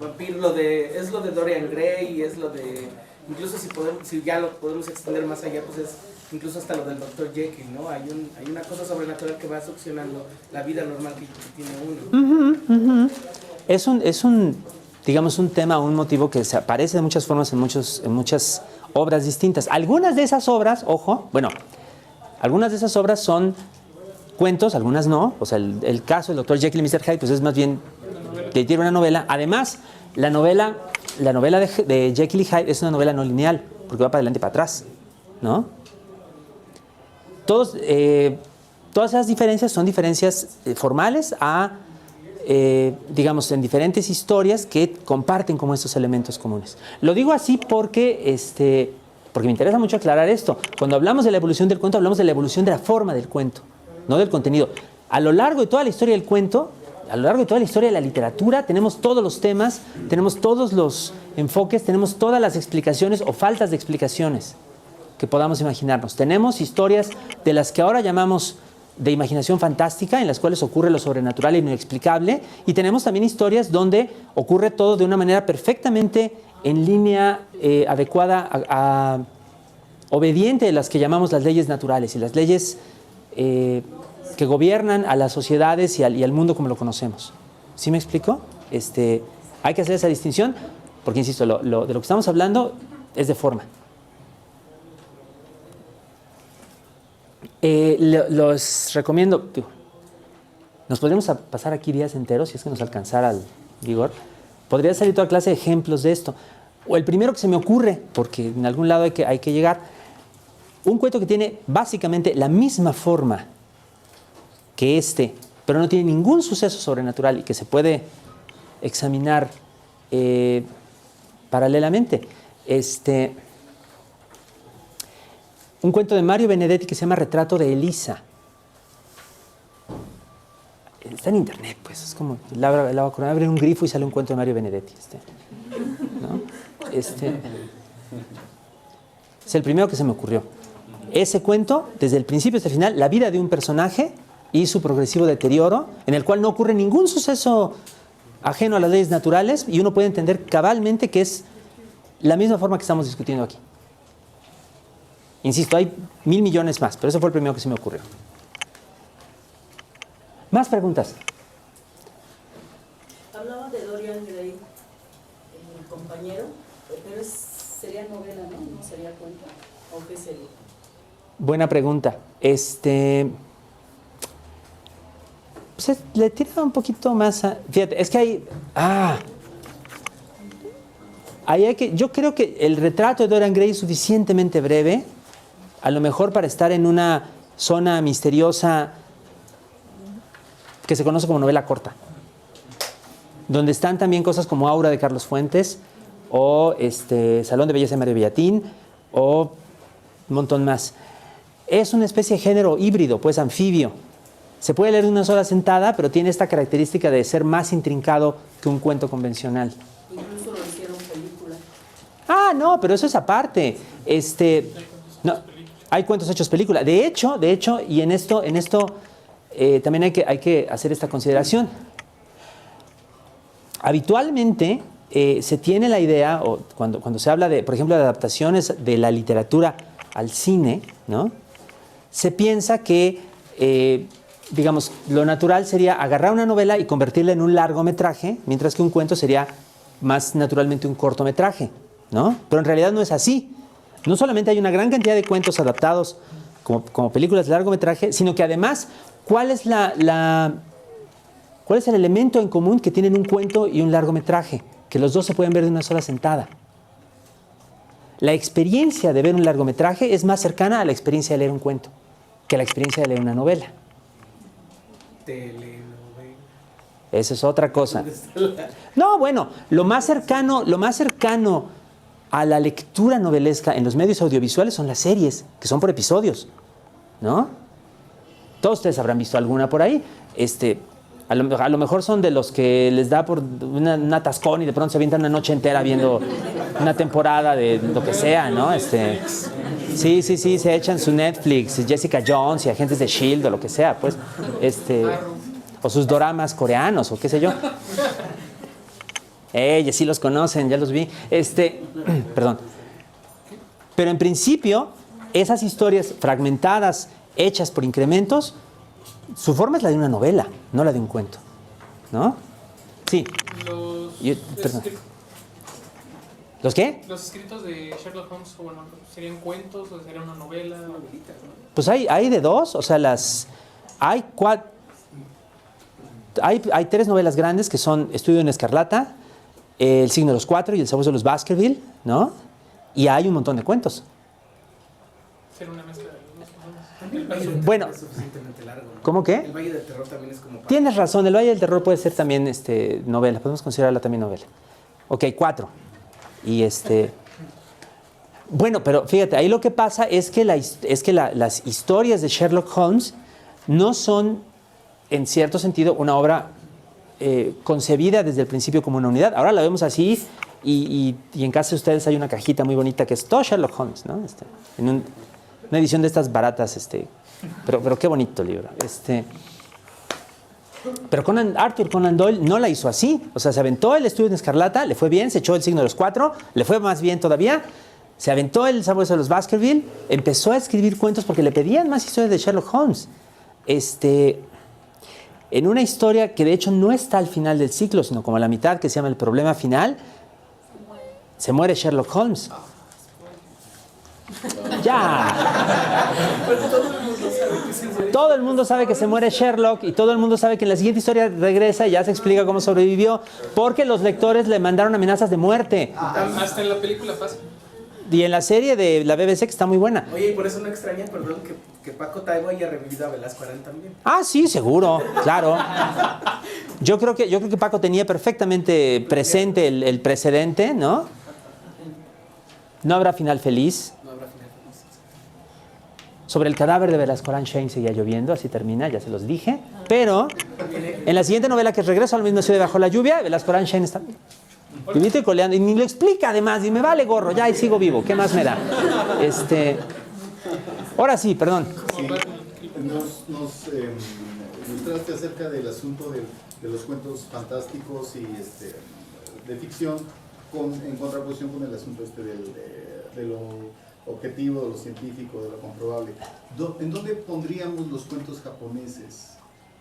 vampiro, es lo de Dorian Gray, y es lo de, incluso si ya lo podemos extender más allá, pues es incluso hasta lo del Dr. Jekyll, ¿no? Hay una cosa sobrenatural que va succionando la vida normal que tiene uno. Es un digamos, un tema, un motivo que se aparece de muchas formas en muchas obras distintas. Algunas de esas obras, ojo, algunas de esas obras son cuentos, algunas no. O sea, el caso del Dr. Jekyll y Mr. Hyde, pues es más bien tiene una novela. Además, la novela de Jekyll y Hyde es una novela no lineal, porque va para adelante y para atrás, ¿no? Todas esas diferencias son diferencias formales digamos, en diferentes historias que comparten como estos elementos comunes. Lo digo así porque me interesa mucho aclarar esto. Cuando hablamos de la evolución del cuento, hablamos de la evolución de la forma del cuento, no del contenido. A lo largo de toda la historia del cuento, a lo largo de toda la historia de la literatura, tenemos todos los temas, tenemos todos los enfoques, tenemos todas las explicaciones o faltas de explicaciones que podamos imaginarnos. Tenemos historias de las que ahora llamamos de imaginación fantástica, en las cuales ocurre lo sobrenatural e inexplicable, y tenemos también historias donde ocurre todo de una manera perfectamente en línea adecuada, obediente de las que llamamos las leyes naturales y las leyes que gobiernan a las sociedades y al mundo como lo conocemos. ¿Sí me explico? Hay que hacer esa distinción porque, insisto, de lo que estamos hablando es de forma. Los recomiendo. Nos podríamos pasar aquí días enteros si es que nos alcanzara el vigor. Podría salir toda clase de ejemplos de esto. O el primero que se me ocurre, porque en algún lado hay que llegar. Un cuento que tiene básicamente la misma forma que este, pero no tiene ningún suceso sobrenatural y que se puede examinar paralelamente. Un cuento de Mario Benedetti que se llama Retrato de Elisa. Está en internet, pues. Es como abre un grifo y sale un cuento de Mario Benedetti. ¿No? Es el primero que se me ocurrió. Ese cuento, desde el principio hasta el final, la vida de un personaje y su progresivo deterioro, en el cual no ocurre ningún suceso ajeno a las leyes naturales, y uno puede entender cabalmente que es la misma forma que estamos discutiendo aquí. Insisto, hay 1.000 millones más, pero ese fue el primero que se me ocurrió. ¿Más preguntas? Hablaba de Dorian Gray, el compañero, pero sería novela, ¿no? ¿No sería cuento? ¿O qué sería? Buena pregunta. Pues le tira un poquito más a... Fíjate, es que yo creo que el retrato de Dorian Gray es suficientemente breve, a lo mejor para estar en una zona misteriosa que se conoce como novela corta, donde están también cosas como Aura de Carlos Fuentes, o Salón de Belleza de Mario Bellatín, o un montón más. Es una especie de género híbrido, pues anfibio. Se puede leer de una sola sentada, pero tiene esta característica de ser más intrincado que un cuento convencional. Incluso lo hicieron película. No, pero eso es aparte. No, hay cuentos hechos película. De hecho, y en esto también hay que hacer esta consideración. Habitualmente se tiene la idea, o cuando se habla de, por ejemplo, de adaptaciones de la literatura al cine, ¿no? Se piensa que, digamos, lo natural sería agarrar una novela y convertirla en un largometraje, mientras que un cuento sería más naturalmente un cortometraje, ¿no? Pero en realidad no es así. No solamente hay una gran cantidad de cuentos adaptados como películas de largometraje, sino que además, ¿cuál es el elemento en común que tienen un cuento y un largometraje? Que los dos se pueden ver de una sola sentada. La experiencia de ver un largometraje es más cercana a la experiencia de leer un cuento que a la experiencia de leer una novela. Telenovela. Esa es otra cosa. No, bueno, lo más cercano a la lectura novelesca en los medios audiovisuales son las series, que son por episodios, ¿no? Todos ustedes habrán visto alguna por ahí. A lo mejor son de los que les da por un atascón y de pronto se avientan una noche entera viendo una temporada de lo que sea, ¿no? Sí, se echan su Netflix, Jessica Jones y Agentes de S.H.I.E.L.D. o lo que sea, pues. O sus doramas coreanos o qué sé yo. Ya sí los conocen, ya los vi. Perdón. Pero en principio, esas historias fragmentadas, hechas por incrementos, su forma es la de una novela, no la de un cuento, ¿no? Sí. Perdón. ¿Los qué? Los escritos de Sherlock Holmes, bueno, ¿serían cuentos o sería una novela? Pues hay de dos, o sea, hay 3 novelas grandes que son Estudio en Escarlata, El signo de los 4 y El sabueso de los Baskerville, ¿no? Y hay un montón de cuentos. Sería una mezcla de los dos. Bueno, es suficientemente largo, ¿no? ¿Cómo qué? El Valle del Terror también es como... Tienes razón, El Valle del Terror puede ser también novela, podemos considerarla también novela. Ok, 4. Y bueno, pero fíjate, ahí lo que pasa es que las historias de Sherlock Holmes no son, en cierto sentido, una obra concebida desde el principio como una unidad. Ahora la vemos así y en casa de ustedes hay una cajita muy bonita que es todo Sherlock Holmes, ¿no? En una edición de estas baratas, pero qué bonito libro. Pero Arthur Conan Doyle no la hizo así. O sea, se aventó El Estudio en Escarlata, le fue bien, se echó El signo de los 4, le fue más bien todavía, se aventó El sabueso de los Baskerville, empezó a escribir cuentos porque le pedían más historias de Sherlock Holmes. En una historia que de hecho no está al final del ciclo, sino como a la mitad, que se llama El problema final, se muere Sherlock Holmes. Ya. Pero todo el mundo sabe que se muere. Todo el mundo sabe que se muere Sherlock y todo el mundo sabe que en la siguiente historia regresa y ya se explica cómo sobrevivió, porque los lectores le mandaron amenazas de muerte. Hasta en la película pasa. Y en la serie de la BBC, que está muy buena. Oye, y por eso no extraña, perdón, que Paco Taibo haya revivido a Velasco Arán también. Ah, sí, seguro, claro. Yo creo que Paco tenía perfectamente presente el precedente, ¿no? No habrá final feliz. No habrá final feliz. Sobre el cadáver de Velasco Arán Shane seguía lloviendo, así termina, ya se los dije. Pero en la siguiente novela, que es Regreso al mismo ciudad bajo la lluvia, Velasco Arán Shane está vivito y coleando, y ni lo explica además, y me vale gorro, ya y sigo vivo, ¿qué más me da? Ahora sí, perdón. Sí, nos ilustraste acerca del asunto de los cuentos fantásticos y de ficción en contraposición con el asunto de lo objetivo, de lo científico, de lo comprobable. ¿En dónde pondríamos los cuentos japoneses?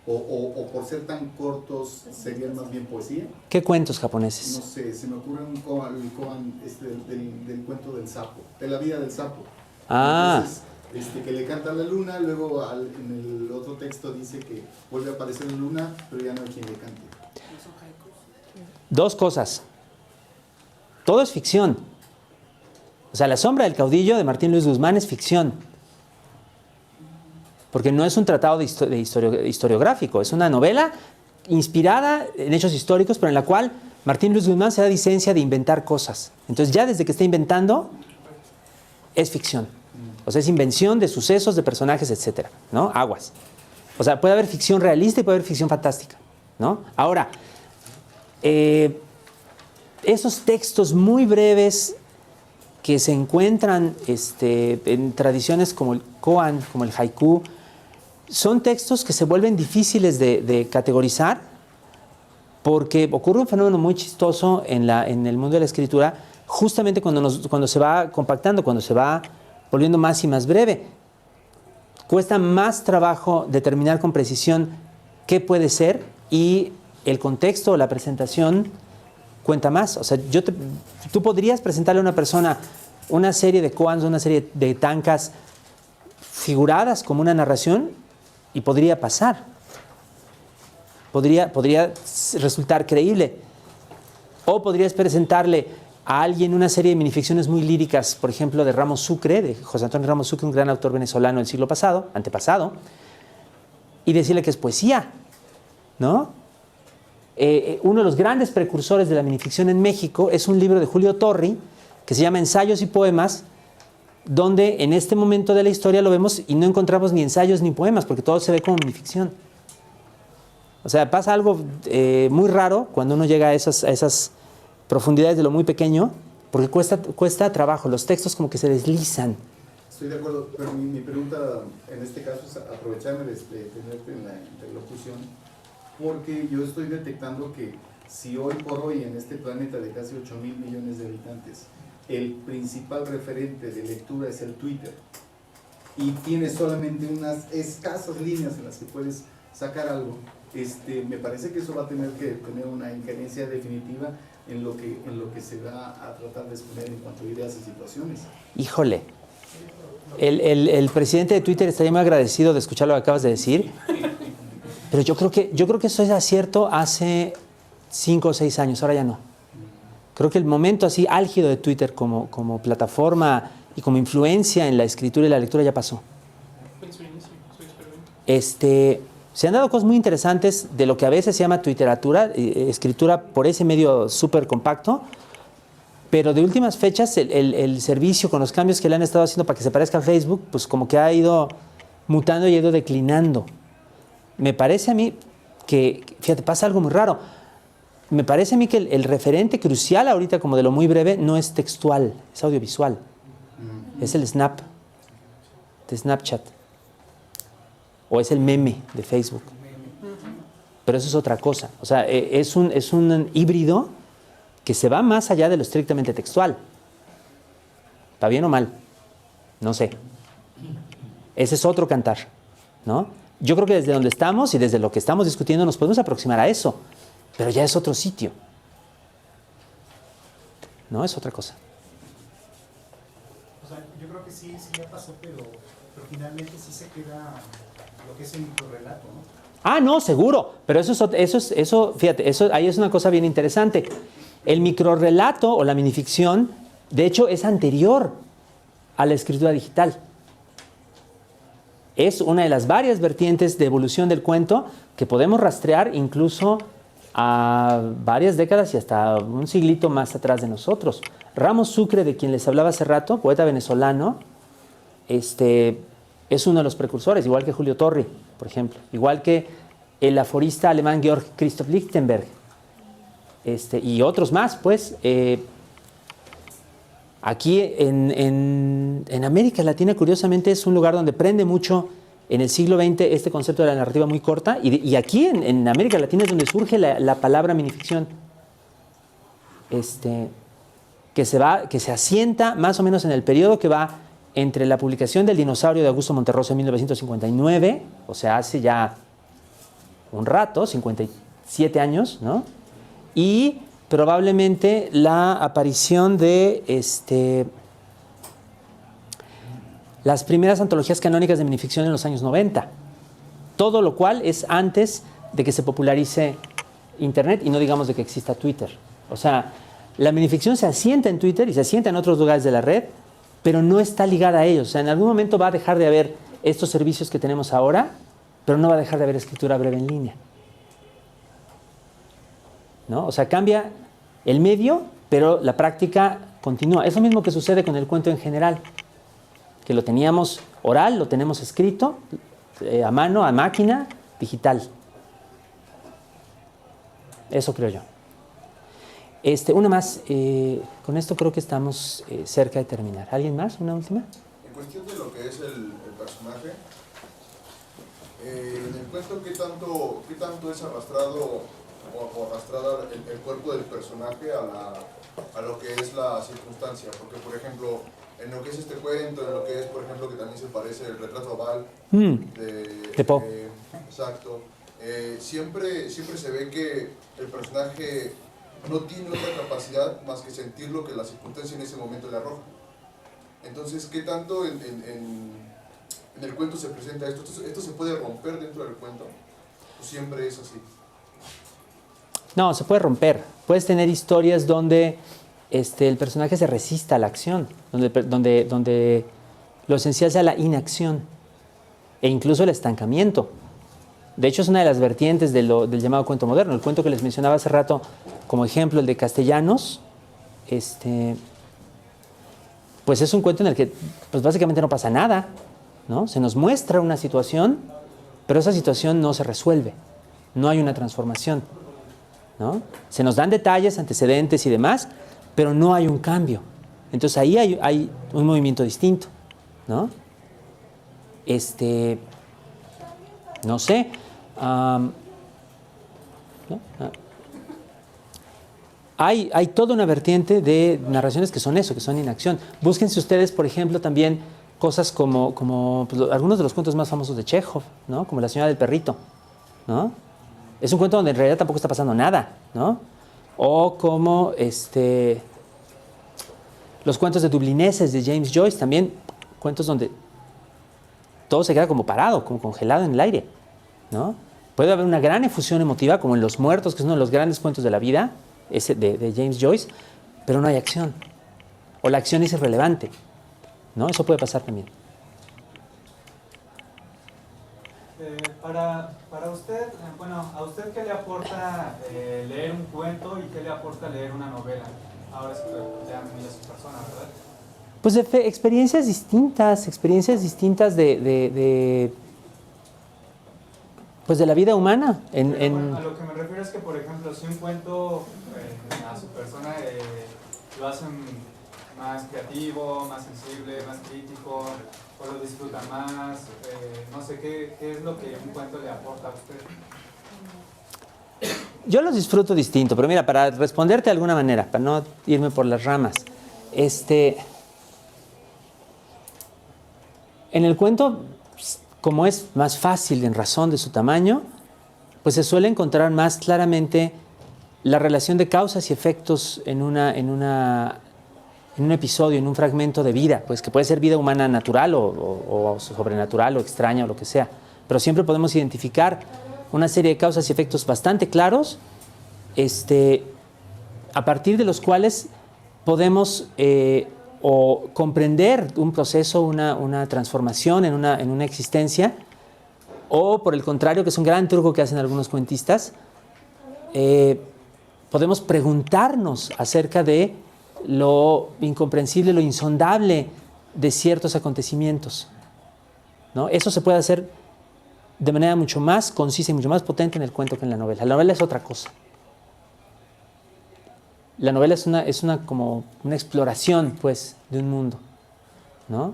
O por ser tan cortos, ¿serían más bien poesía? ¿Qué cuentos japoneses? No sé, se me ocurre un koan del cuento del sapo, de la vida del sapo. Ah. Entonces, que le canta a la luna, luego en el otro texto dice que vuelve a aparecer la luna, pero ya no hay quien le cante. Dos cosas. Todo es ficción. O sea, La sombra del caudillo de Martín Luis Guzmán es ficción. Porque no es un tratado de historiográfico, es una novela inspirada en hechos históricos, pero en la cual Martín Luis Guzmán se da licencia de inventar cosas. Entonces ya desde que está inventando, es ficción. O sea, es invención de sucesos, de personajes, etcétera, ¿no? Aguas. O sea, puede haber ficción realista y puede haber ficción fantástica, ¿no? Ahora, esos textos muy breves que se encuentran en tradiciones como el koan, como el haiku, son textos que se vuelven difíciles de categorizar porque ocurre un fenómeno muy chistoso en el mundo de la escritura justamente cuando se va compactando, cuando se va volviendo más y más breve. Cuesta más trabajo determinar con precisión qué puede ser y el contexto o la presentación cuenta más. O sea, tú podrías presentarle a una persona una serie de koans, una serie de tankas figuradas como una narración y podría pasar. Podría resultar creíble. O podrías presentarle a alguien una serie de minificciones muy líricas, por ejemplo, de Ramos Sucre, de José Antonio Ramos Sucre, un gran autor venezolano del siglo antepasado, y decirle que es poesía, ¿no? Uno de los grandes precursores de la minificción en México es un libro de Julio Torri que se llama Ensayos y Poemas, donde en este momento de la historia lo vemos y no encontramos ni ensayos ni poemas, porque todo se ve como minificción. O sea, pasa algo muy raro cuando uno llega a esas profundidades de lo muy pequeño, porque cuesta trabajo, los textos como que se deslizan. Estoy de acuerdo, pero mi pregunta en este caso es aprovecharme de tenerte en la interlocución, porque yo estoy detectando que si hoy por hoy en este planeta de casi 8.000 millones de habitantes, el principal referente de lectura es el Twitter, y tienes solamente unas escasas líneas en las que puedes sacar algo, me parece que eso va a tener que tener una injerencia definitiva en lo que se va a tratar de exponer en cuanto a ideas y situaciones. Híjole, el presidente de Twitter estaría muy agradecido de escuchar lo que acabas de decir, pero yo creo que eso es acierto hace 5 o 6 años, ahora ya no. Creo que el momento así álgido de Twitter como plataforma y como influencia en la escritura y la lectura ya pasó. En su inicio, su experimento. Se han dado cosas muy interesantes de lo que a veces se llama twitteratura, escritura por ese medio súper compacto, pero de últimas fechas el servicio con los cambios que le han estado haciendo para que se parezca a Facebook, pues como que ha ido mutando y ha ido declinando. Me parece a mí que, fíjate, pasa algo muy raro. Me parece a mí que el referente crucial ahorita como de lo muy breve no es textual, es audiovisual. Es el snap de Snapchat. O es el meme de Facebook. Pero eso es otra cosa. O sea, es un híbrido que se va más allá de lo estrictamente textual. ¿Está bien o mal? No sé. Ese es otro cantar, ¿no? Yo creo que desde donde estamos y desde lo que estamos discutiendo nos podemos aproximar a eso. Pero ya es otro sitio. No, es otra cosa. O sea, yo creo que sí ya pasó, pero finalmente sí se queda lo que es el microrrelato, ¿no? Ah, no, seguro, pero eso, fíjate, eso ahí es una cosa bien interesante. El microrrelato o la minificción, de hecho, es anterior a la escritura digital. Es una de las varias vertientes de evolución del cuento que podemos rastrear incluso a varias décadas y hasta un siglito más atrás de nosotros. Ramos Sucre, de quien les hablaba hace rato, poeta venezolano, es uno de los precursores, igual que Julio Torri, por ejemplo, igual que el aforista alemán Georg Christoph Lichtenberg, y otros más, pues. Aquí en América Latina, curiosamente, es un lugar donde prende mucho en el siglo XX este concepto de la narrativa muy corta, y aquí en América Latina es donde surge la palabra minificción, que se asienta más o menos en el periodo que va entre la publicación del Dinosaurio de Augusto Monterroso en 1959, o sea, hace ya un rato, 57 años, ¿no? Y probablemente la aparición de las primeras antologías canónicas de minificción en los años 90. Todo lo cual es antes de que se popularice Internet y no digamos de que exista Twitter. O sea, la minificción se asienta en Twitter y se asienta en otros lugares de la red, pero no está ligada a ellos. O sea, en algún momento va a dejar de haber estos servicios que tenemos ahora, pero no va a dejar de haber escritura breve en línea, ¿no? O sea, cambia el medio, pero la práctica continúa. Es lo mismo que sucede con el cuento en general, que lo teníamos oral, lo tenemos escrito, a mano, a máquina, digital. Eso creo yo. Una más, con esto creo que estamos cerca de terminar. ¿Alguien más? ¿Una última? En cuestión de lo que es el personaje, en el cuento, ¿qué tanto es arrastrado o arrastrada el cuerpo del personaje a lo que es la circunstancia? Porque, por ejemplo, en lo que es este cuento, en lo que es, por ejemplo, que también se parece el retrato oval de Poe. Exacto. Siempre se ve que el personaje no tiene otra capacidad más que sentir lo que la circunstancia en ese momento le arroja. Entonces, ¿qué tanto en el cuento se presenta esto? ¿Esto se puede romper dentro del cuento? ¿O siempre es así? No, se puede romper. Puedes tener historias donde el personaje se resista a la acción, donde lo esencial sea la inacción e incluso el estancamiento. De hecho, es una de las vertientes del llamado cuento moderno. El cuento que les mencionaba hace rato como ejemplo, el de Castellanos, pues es un cuento en el que pues básicamente no pasa nada, ¿no? Se nos muestra una situación, pero esa situación no se resuelve, no hay una transformación, ¿no? Se nos dan detalles, antecedentes y demás, pero no hay un cambio. Entonces ahí hay un movimiento distinto, ¿no? No sé. ¿No? Hay toda una vertiente de narraciones que son eso, que son inacción. Búsquense ustedes, por ejemplo, también cosas como pues, algunos de los cuentos más famosos de Chekhov, ¿no? Como La señora del perrito, ¿no? Es un cuento donde en realidad tampoco está pasando nada, ¿no? O como los cuentos de dublineses de James Joyce, también cuentos donde todo se queda como parado, como congelado en el aire, ¿no? Puede haber una gran efusión emotiva, como en Los muertos, que es uno de los grandes cuentos de la vida, ese de James Joyce, pero no hay acción. O la acción es irrelevante, ¿no? Eso puede pasar también. Para usted, bueno, ¿a usted qué le aporta leer un cuento y qué le aporta leer una novela? Ahora es que ya muy a su persona, ¿verdad? Pues experiencias distintas pues de la vida humana. Bueno, a lo que me refiero es que, por ejemplo, si un cuento a su persona lo hacen más creativo, más sensible, más crítico, o lo disfruta más, no sé, ¿qué es lo que un cuento le aporta a usted? Yo los disfruto distinto, pero mira, para responderte de alguna manera, para no irme por las ramas, en el cuento, como es más fácil en razón de su tamaño, pues se suele encontrar más claramente la relación de causas y efectos en una en un episodio, en un fragmento de vida, pues que puede ser vida humana natural o sobrenatural o extraña o lo que sea. Pero siempre podemos identificar una serie de causas y efectos bastante claros, a partir de los cuales podemos o comprender un proceso, una transformación en una existencia, o por el contrario, que es un gran truco que hacen algunos cuentistas, podemos preguntarnos acerca de lo incomprensible, lo insondable de ciertos acontecimientos, ¿no? Eso se puede hacer de manera mucho más concisa y mucho más potente en el cuento que en la novela. La novela es otra cosa. La novela es como una exploración, pues, de un mundo, ¿no?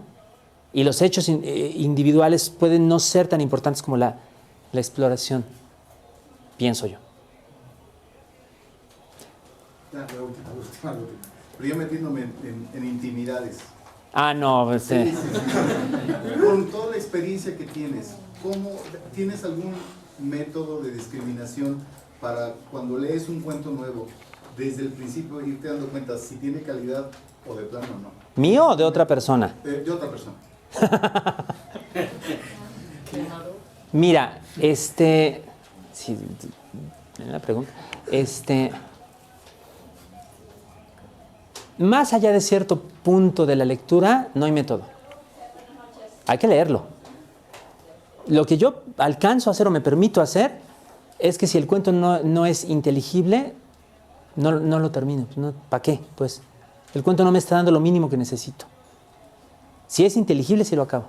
Y los hechos individuales pueden no ser tan importantes como la exploración, pienso yo. La última. Pero yo metiéndome en intimidades. Ah, no, Sí. Con toda la experiencia que tienes, ¿tienes algún método de discriminación para cuando lees un cuento nuevo, desde el principio irte dando cuenta si tiene calidad o de plano no? ¿Mío o de otra persona? De otra persona. Mira, sí, la pregunta, más allá de cierto punto de la lectura, no hay método. Hay que leerlo. Lo que yo alcanzo a hacer o me permito hacer es que si el cuento no es inteligible, no lo termino. ¿Para qué? Pues el cuento no me está dando lo mínimo que necesito. Si es inteligible, sí lo acabo.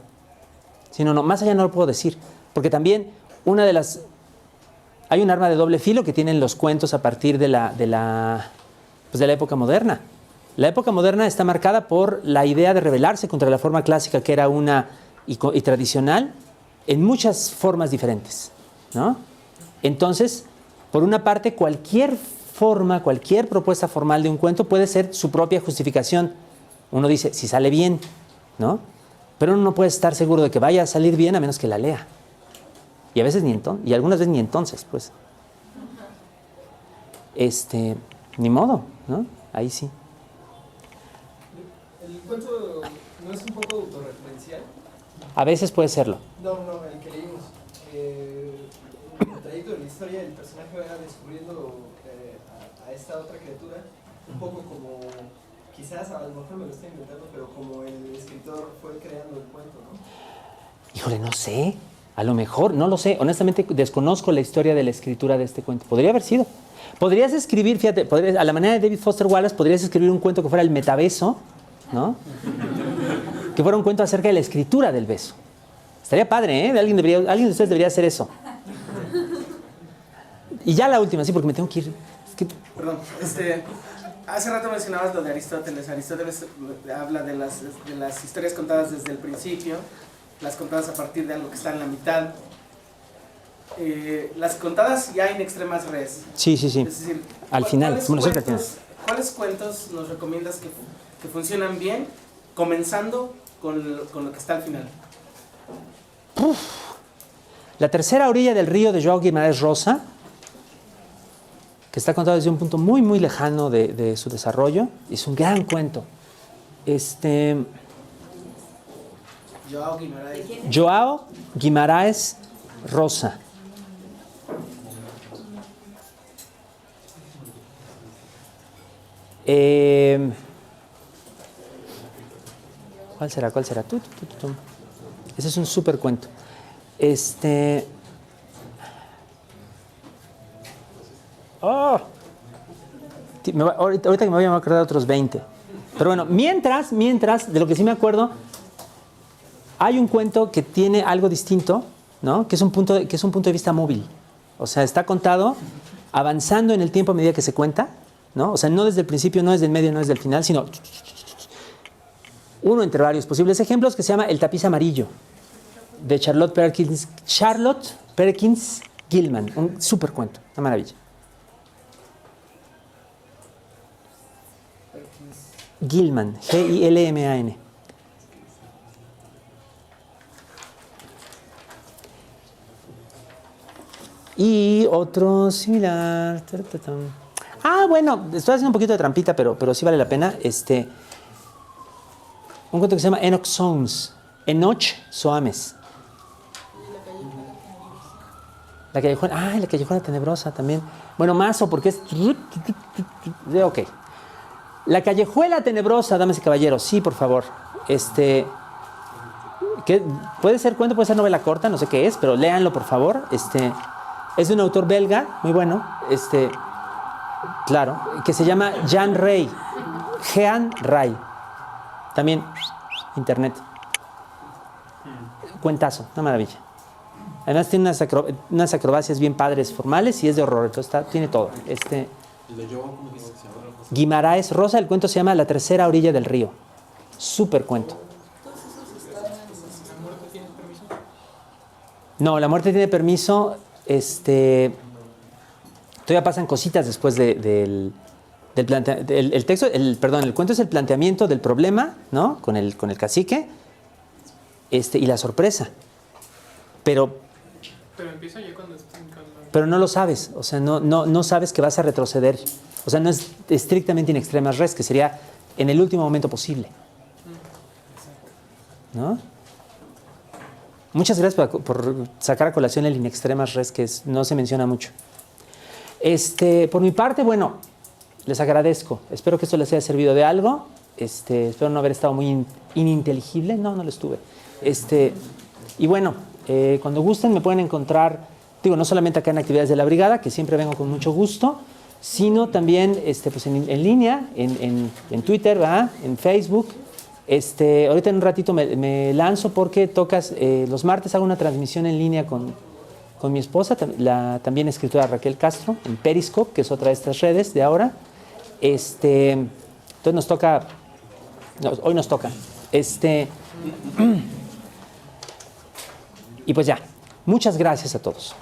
Si no, más allá no lo puedo decir. Porque también hay un arma de doble filo que tienen los cuentos a partir de la época moderna. La época moderna está marcada por la idea de rebelarse contra la forma clásica, que era y tradicional, en muchas formas diferentes, ¿no? Entonces, por una parte, cualquier propuesta formal de un cuento puede ser su propia justificación. Uno dice, si sale bien, ¿no? Pero uno no puede estar seguro de que vaya a salir bien a menos que la lea. Y a veces y algunas veces ni entonces, pues. Ni modo, ¿no? Ahí sí. ¿El cuento no es un poco autorreferencial? A veces puede serlo. No, el que leímos. En el trayecto de la historia, el personaje va descubriendo a esta otra criatura, un poco como, quizás a lo mejor me lo estoy inventando, pero como el escritor fue creando el cuento, ¿no? Híjole, no sé. A lo mejor, no lo sé. Honestamente, desconozco la historia de la escritura de este cuento. Podría haber sido. Podrías escribir, fíjate, a la manera de David Foster Wallace, podrías escribir un cuento que fuera el metabeso, ¿no? Que fuera un cuento acerca de la escritura del beso. Estaría padre, ¿eh? Alguien de ustedes debería hacer eso. Y ya la última, sí, porque me tengo que ir. Perdón, hace rato mencionabas lo de Aristóteles. Aristóteles habla de las historias contadas desde el principio, las contadas a partir de algo que está en la mitad. Las contadas ya en extremas res. Sí. Es decir, al final, como nosotros tienes. ¿Cuáles cuentos nos recomiendas que funcionan bien, comenzando con lo que está al final? La tercera orilla del río de Joao Guimarães Rosa, que está contado desde un punto muy, muy lejano de su desarrollo. Es un gran cuento. Joao Guimarães Rosa. ¿Cuál será? Ese es un súper cuento. Ahorita que me voy a acordar de otros 20. Pero bueno, mientras, de lo que sí me acuerdo, hay un cuento que tiene algo distinto, ¿no? Que es un punto de vista móvil. O sea, está contado avanzando en el tiempo a medida que se cuenta, ¿no? O sea, no desde el principio, no desde el medio, no desde el final, sino uno entre varios posibles ejemplos, que se llama El tapiz amarillo, de Charlotte Perkins Gilman. Un súper cuento, una maravilla. Gilman, Gilman. Y otro similar. Bueno, estoy haciendo un poquito de trampita, pero sí vale la pena. Un cuento que se llama Enoch Soames. Enoch Soames. La Callejuela Tenebrosa también. Bueno, Mazo, porque es... Ok. La Callejuela Tenebrosa, damas y caballeros. Sí, por favor. ¿Qué? Puede ser cuento, puede ser novela corta, no sé qué es, pero léanlo, por favor. Es de un autor belga, muy bueno. Claro, que se llama Jean Ray. Jean Ray. También, internet. Cuentazo, una maravilla. Además tiene unas acrobacias bien padres formales y es de horror, entonces tiene todo. Guimaraes Rosa, el cuento se llama La tercera orilla del río. Súper cuento. No, La muerte tiene permiso. Todavía pasan cositas después del texto. El cuento es el planteamiento del problema, ¿no? Con el cacique. Y la sorpresa. Pero empieza ya cuando están... Pero no lo sabes, o sea, no sabes que vas a retroceder. O sea, no es estrictamente in extremas res, que sería en el último momento posible. ¿No? Muchas gracias por sacar a colación el in extremas res, que no se menciona mucho. Por mi parte, bueno, les agradezco. Espero que esto les haya servido de algo. Espero no haber estado muy ininteligible. No lo estuve. Y bueno, cuando gusten me pueden encontrar, no solamente acá en Actividades de la Brigada, que siempre vengo con mucho gusto, sino también pues en línea, en Twitter, ¿verdad? En Facebook. Ahorita en un ratito me lanzo porque los martes hago una transmisión en línea con mi esposa, la también escritora Raquel Castro, en Periscope, que es otra de estas redes de ahora. Entonces nos toca, hoy nos toca. Y pues ya, muchas gracias a todos.